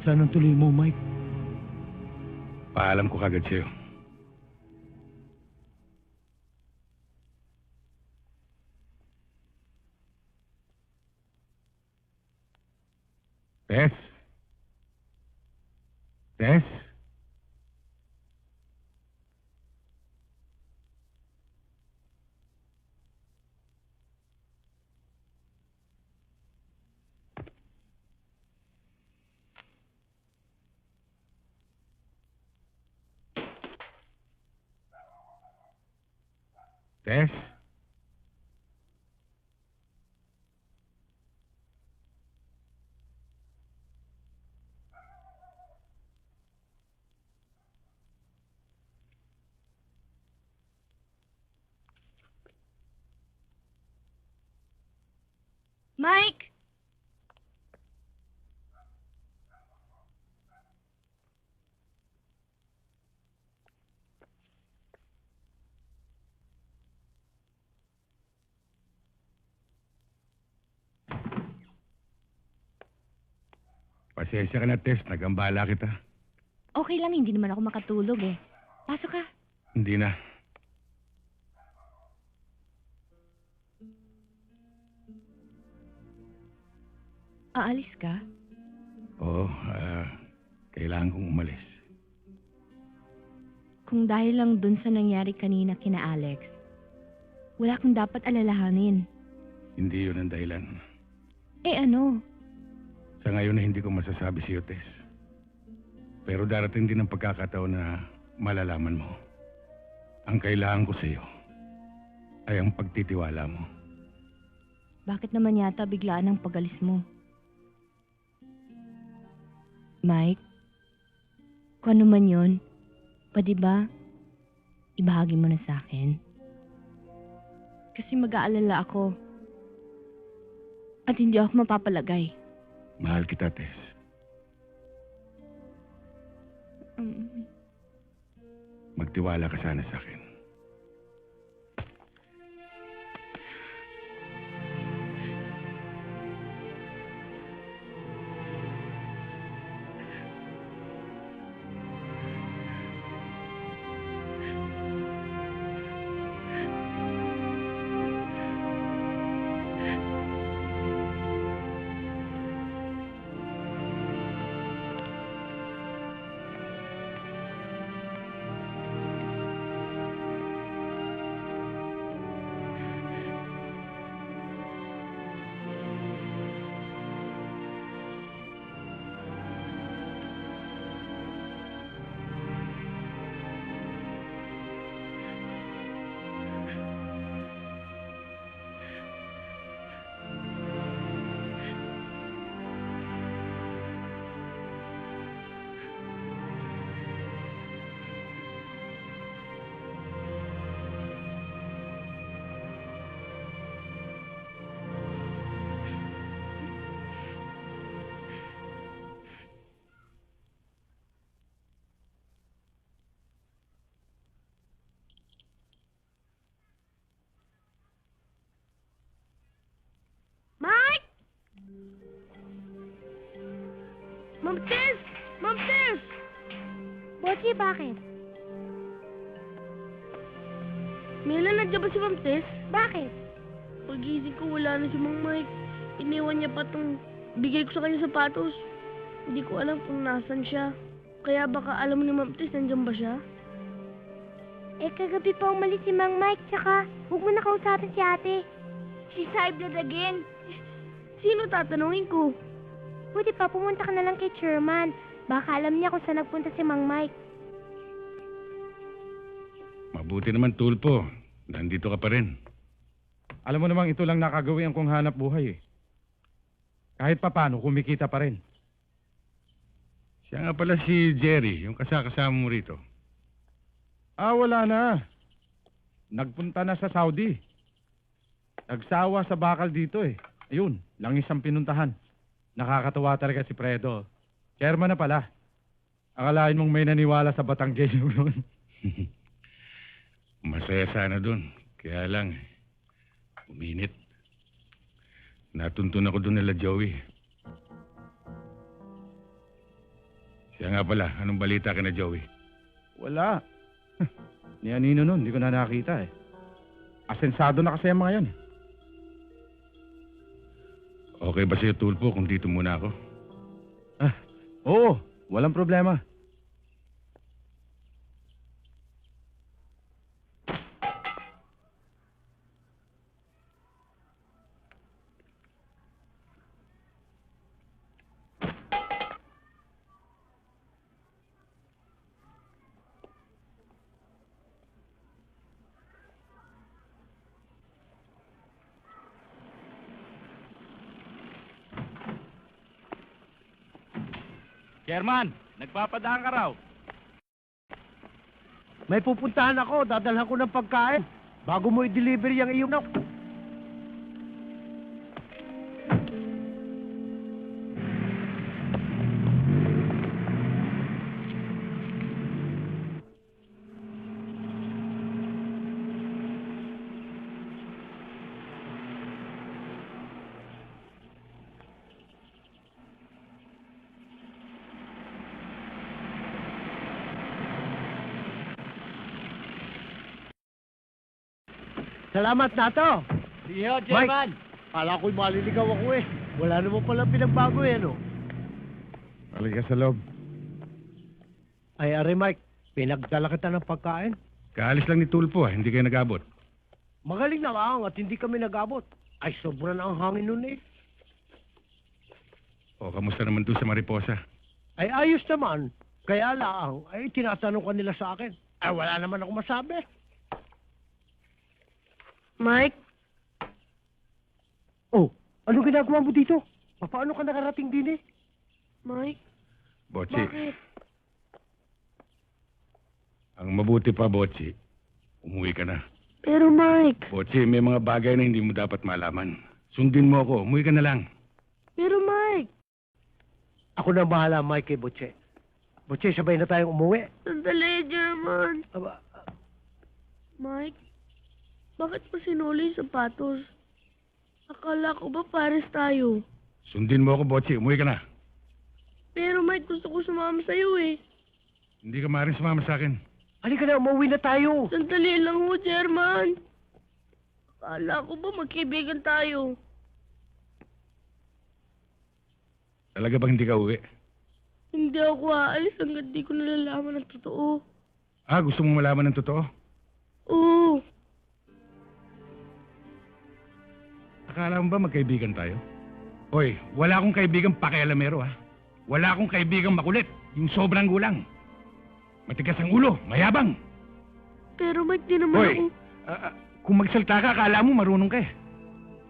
Saan ang tuloy mo, Mike?
Paalam ko kagad sa'yo. Tess? Tess? Tess?
Mike!
Pasensya ka na, Tess. Nagambala kita.
Okay lang, hindi naman ako makatulog eh. Pasok ka.
Hindi na.
Aalis ka?
Oo, kailangan kong umalis.
Kung dahil lang dun sa nangyari kanina kina Alex, wala kang dapat alalahanin.
Hindi yun ang dahilan.
Eh ano?
Sa ngayon na hindi ko masasabi sa'yo, Tess. Pero darating din ang pagkakataon na malalaman mo. Ang kailangan ko sa'yo ay ang pagtitiwala mo.
Bakit naman yata biglaan ang pagalis mo? Mike, kung ano man yun, pwede ba ibahagi mo na sa akin? Kasi mag-aalala ako. At hindi ako mapapalagay.
Mahal kita, Tess. Magtiwala ka sana sa akin.
Ma'am Tess! Ma'am Tess!
Bochi, bakit?
Mela, nandiyan ba si Ma'am Tess?
Bakit?
Pagising ko, wala na si Mang Mike. Iniwan niya pa tong bigay ko sa kanya sapatos. Hindi ko alam kung nasan siya. Kaya baka alam ni Ma'am Tess, nandiyan ba siya?
Eh, kagabi pa umalis si Mang Mike, tsaka huwag mo na kausapin si ate. She's high blood again.
Sino tatanungin ko?
Buti pa, pumunta ka na lang kay Chairman. Baka alam niya kung saan nagpunta si Mang Mike.
Mabuti naman, Tulpo. Nandito ka pa rin.
Alam mo namang ito lang nakagawian kong hanap buhay eh. Kahit papano, kumikita pa rin.
Siya nga pala si Jerry, yung kasama mo rito.
Ah, wala na. Nagpunta na sa Saudi. Nagsawa sa bakal dito eh. Ayun, langis ang pinuntahan. Nakakatawa talaga si Fredo. Chairman na pala. Akalain mong may naniwala sa Batanggenyo noon.
Masaya sana dun. Kaya lang, uminit. Natuntun ako dun nila Joey. Siya nga pala, anong balita ka na Joey?
Wala. Ni Anino noon, hindi ko na nakita eh. Asensado na kasi ang mga yan.
Okay ba sa'yo, Tulpo, kung dito muna ako?
Ah, oo, walang problema.
Chairman, nagpapadaan ka raw.
May pupuntahan ako, dadalhan ko ng pagkain. Bago mo i-deliver yung iyong nak. Salamat na to.
Siyo,
Chairman. Kala ko'y maliligaw ako eh. Wala naman palang pinagbago eh, no?
Halika sa loob.
Ay, are Mike, pinagdala kita ng pagkain.
Kaalis lang ni Tulpo, hindi kayo nag-abot.
Magaling na lang at hindi kami nag-abot. Ay, sobra na ang hangin nun eh.
O, kamusta naman doon sa Mariposa?
Ay, ayos naman. Kaya lang, ay tinatanong ka nila sa akin. Ay, wala naman ako masabi.
Mike?
Oh, ano ginagawa mo dito? Paano ka nakarating din eh?
Mike?
Botsi,
Bakit?
ang mabuti pa, Botsi, umuwi ka na.
Pero Mike...
Botsi, may mga bagay na hindi mo dapat malaman. Sundin mo ako, umuwi ka na lang.
Pero Mike...
Ako na bahala, Mike, kay Butche. Butche, sabay na tayong umuwi.
Sandali, German.
Aba,
Mike? Bakit mo sinuli yung sapatos? Akala ko ba pares tayo?
Sundin mo ako, Botsi, umuwi ka na.
Pero Mike, gusto ko sumama sa'yo eh.
Hindi ka maaaring sumama sa akin.
halika na, umuwi na tayo.
Sandali lang ho, German. Akala ko ba magkaibigan tayo?
Talaga bang hindi ka uwi?
Hindi ako aalis hanggang di ko nalalaman ang totoo.
Ah, gusto mo malaman ng totoo?
Oo.
Akala mo ba magkaibigan tayo? Hoy, wala akong kaibigang pakialamero ha. Wala akong kaibigang makulit, yung sobrang gulang. Matigas ang ulo, mayabang.
Pero Mike, di naman
Hoy,
ako...
kung magsalta ka, akala mo marunong ka eh.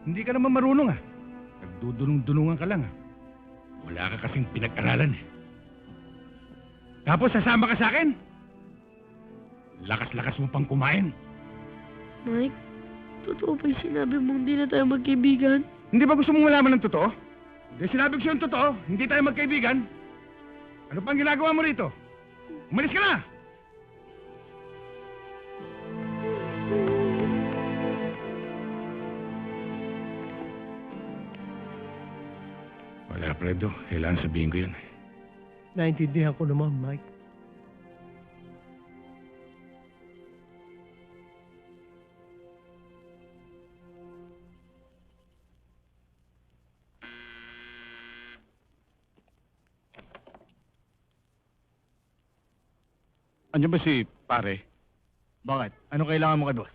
Hindi ka naman marunong ah. Nagdudunong-dunungan ka lang ah. Wala ka kasing pinag-aralan eh. Tapos sasama ka sa akin? Lakas-lakas mo pang kumain.
Mike, totoo ba yung sinabi mong hindi na tayo magkaibigan?
Hindi ba gusto mong malaman ng totoo? Hindi sinabi ko sa'yo ang totoo, hindi tayo magkaibigan. Ano pang ginagawa mo rito? Umalis ka na! Wala, Fredo. Kailangan sabihin ko yun.
Naintindihan ko naman, Mike.
Andiyan ba si pare?
Bakit? Anong kailangan mo kay boss?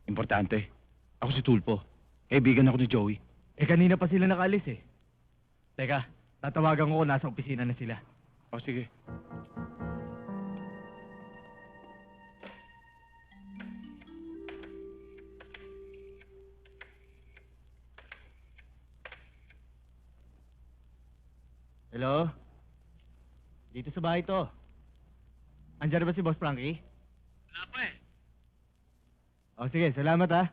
Importante. Ako si Tulpo. Kaibigan ako ni Joey.
Kanina pa sila nakaalis eh. Teka, tatawagan ko kung nasa opisina na sila.
O sige.
Hello? Dito sa bahay to. Andiyan na ba si Boss Frankie?
Wala pa eh.
O sige, salamat ha.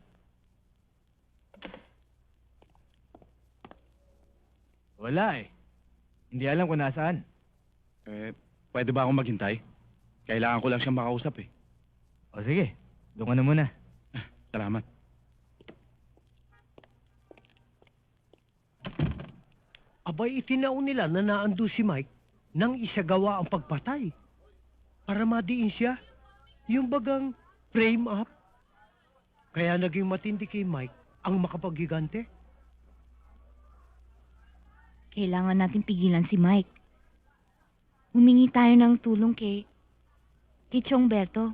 Wala eh. Hindi alam kung nasaan.
Pwede ba akong maghintay? Kailangan ko lang siyang makausap eh.
O sige, doon ka na muna.
Salamat.
Abay, itinaon nila na naando si Mike nang isagawa ang pagpatay. Para madiin siya. Yung bagang frame up. Kaya naging matindi kay Mike ang makapaggigante.
Kailangan natin pigilan si Mike. Humingi tayo ng tulong kay Chongberto.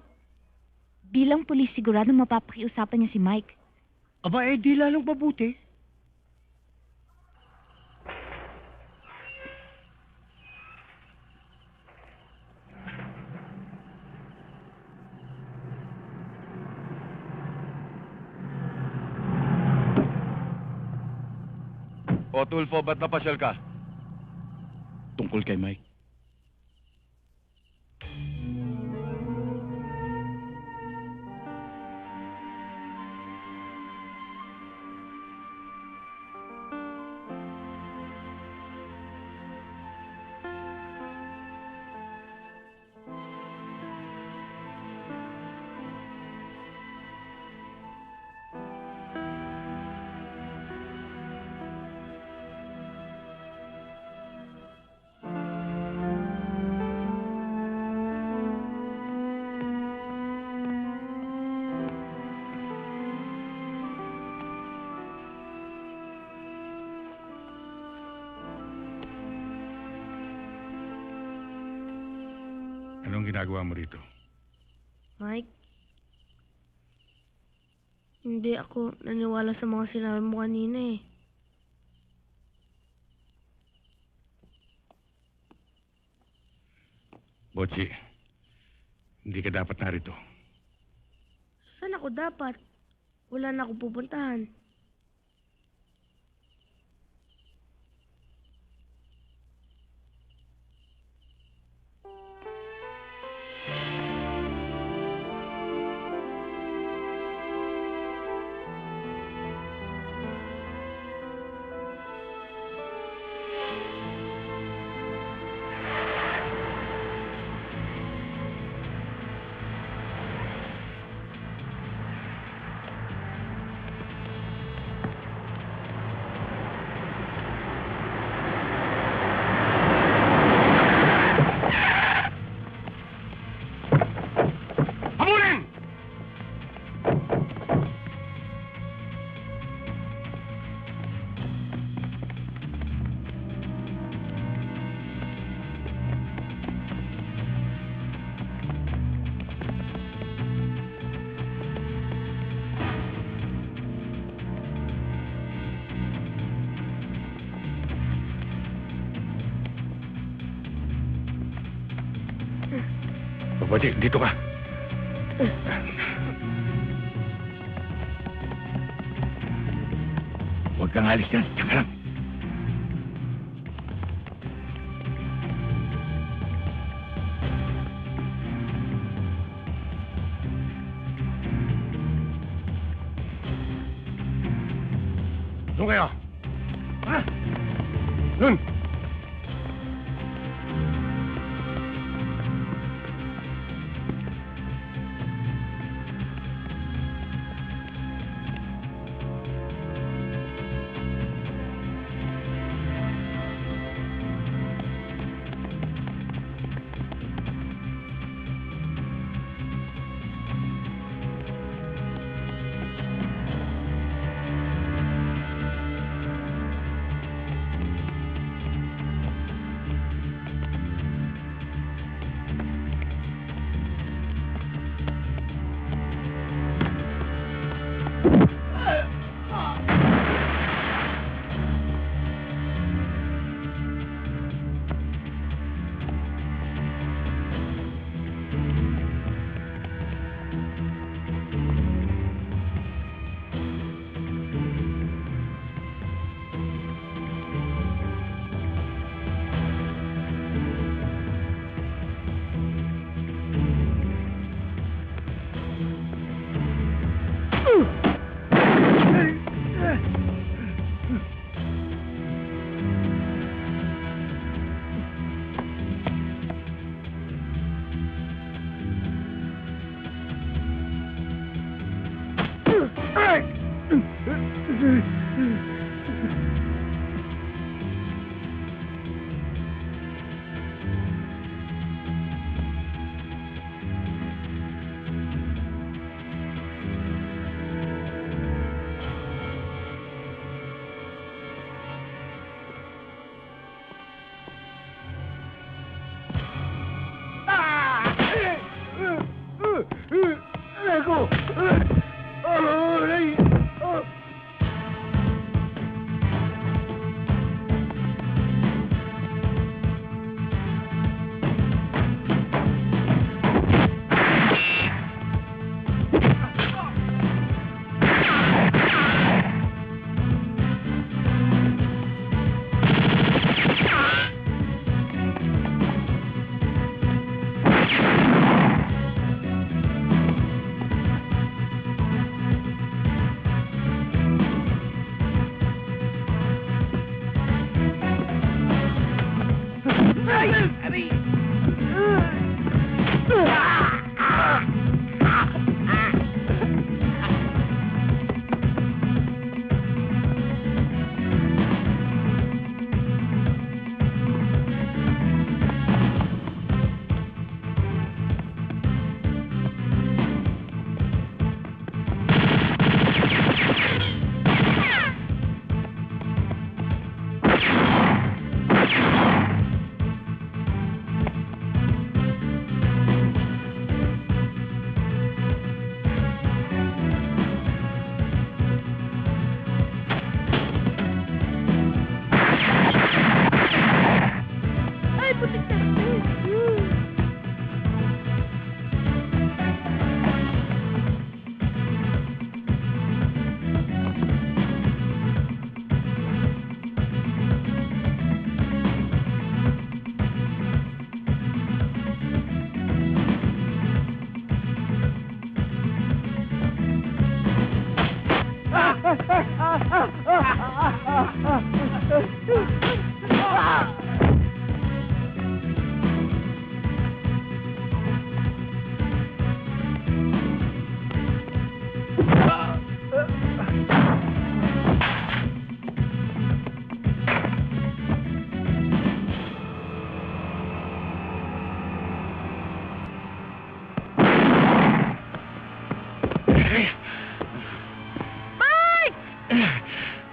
Bilang pulis sigurado mapapakiusapan niya si Mike.
Aba, di lalong mabuti.
O Tulfo, ba't napasyal ka?
Tungkol kay Mike.
Anong ginagawa mo rito?
Mike? Hindi ako naniwala sa mga sinabi mo kanina eh.
Botsi, hindi ka dapat narito.
Saan ako dapat? Wala na akong pupuntahan.
Botsi, dito ka. Huwag kang alis yan. Tsaka lang. Doon kayo. Ha? Doon.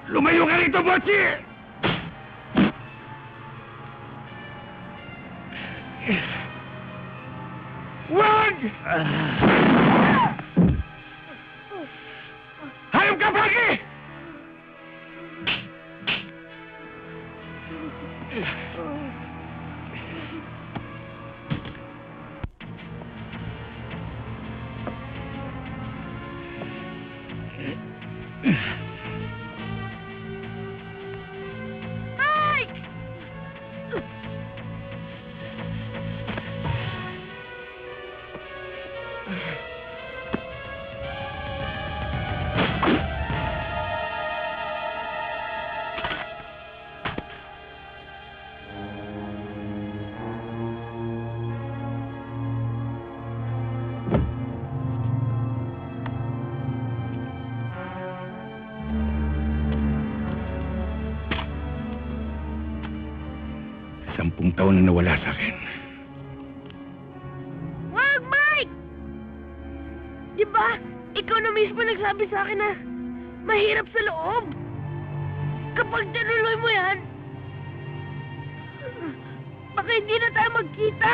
Lumayo ka rito, Botsi! Wag! Hayop ka, Paki! Sampung taon na nawala sa akin.
Wag, Mike! Di ba, ikaw na mismo nagsabi sa akin na mahirap sa loob. Kapag tinuloy mo yan, baka hindi na tayo magkita.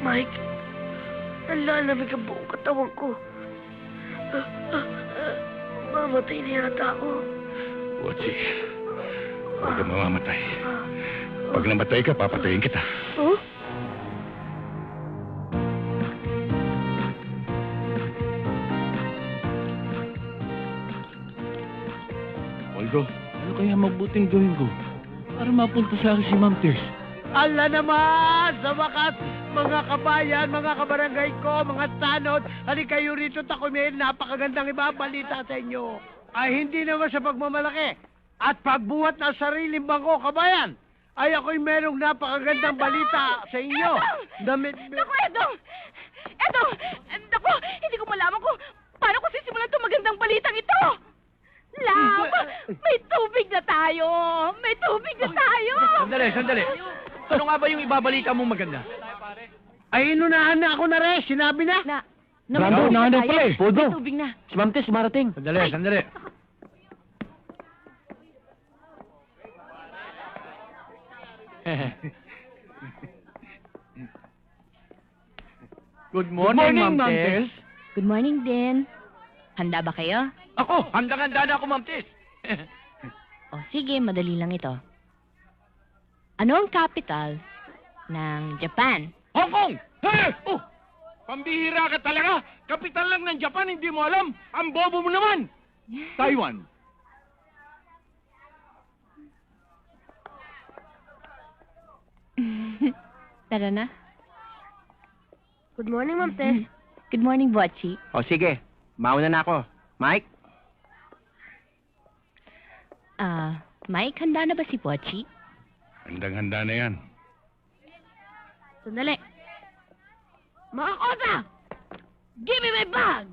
Mike, nalalamig ang buong katawan ko. Mamatay na yata ako.
Butsi, huwag ka mamamatay. Pag namatay ka, papatayin kita.
Huh?
Waldo, ano kaya mabuting gawin ko? Para mapunta sa akin si Ma'am Tess.
Ala naman! Sa wakas, mga kabayan, mga kabarangay ko, mga tanod, halika kayo rito, ako may napakagandang ibabalita sa inyo. Ay hindi naman sa pagmamalaki at pagbuhat ng sariling bangko, kabayan, ay ako'y merong napakagandang balita sa inyo. Damit...
Naku, Edong! Edong! Naku, hindi ko malaman kung paano ko sisimulan itong magandang balitang ito! Love! May tubig na tayo! May tubig na tayo!
Sandali. Ano nga ba yung ibabalita mong maganda?
Ay inunahan na ako na rin, sinabi na.
Brando, nahanap pala eh. Podo.
May tubig na.
Si Ma'am Tess, marating. Sandali. Good morning, Ma'am Tess.
Good morning din. Handa ba kayo?
Ako, handang-handa na ako, Ma'am Tess.
O sige, madali lang ito. Ano ang capital ng Japan?
Hong Kong! Hey! Oh! Pambihira ka talaga! Kapital lang ng Japan, hindi mo alam! Ang bobo mo naman!
Taiwan.
Tara na.
Good morning, Ma'am Tess.
Good morning, Botchi.
O sige, mauna na ako. Mike?
Mike, handa na ba si Botchi?
Handang-handa na yan.
Sandali. Mga kota! Give me my bag!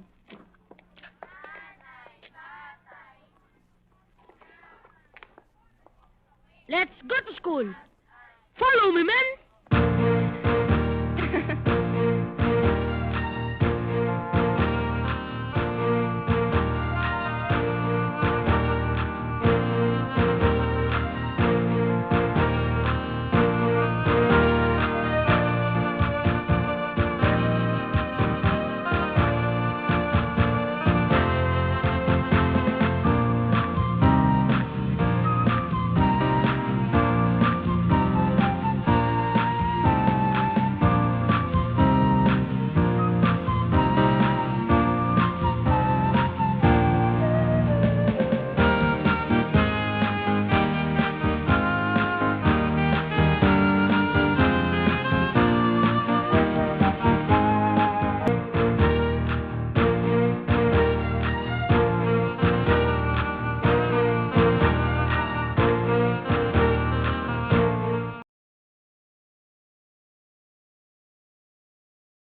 Let's go to school. Follow me, men!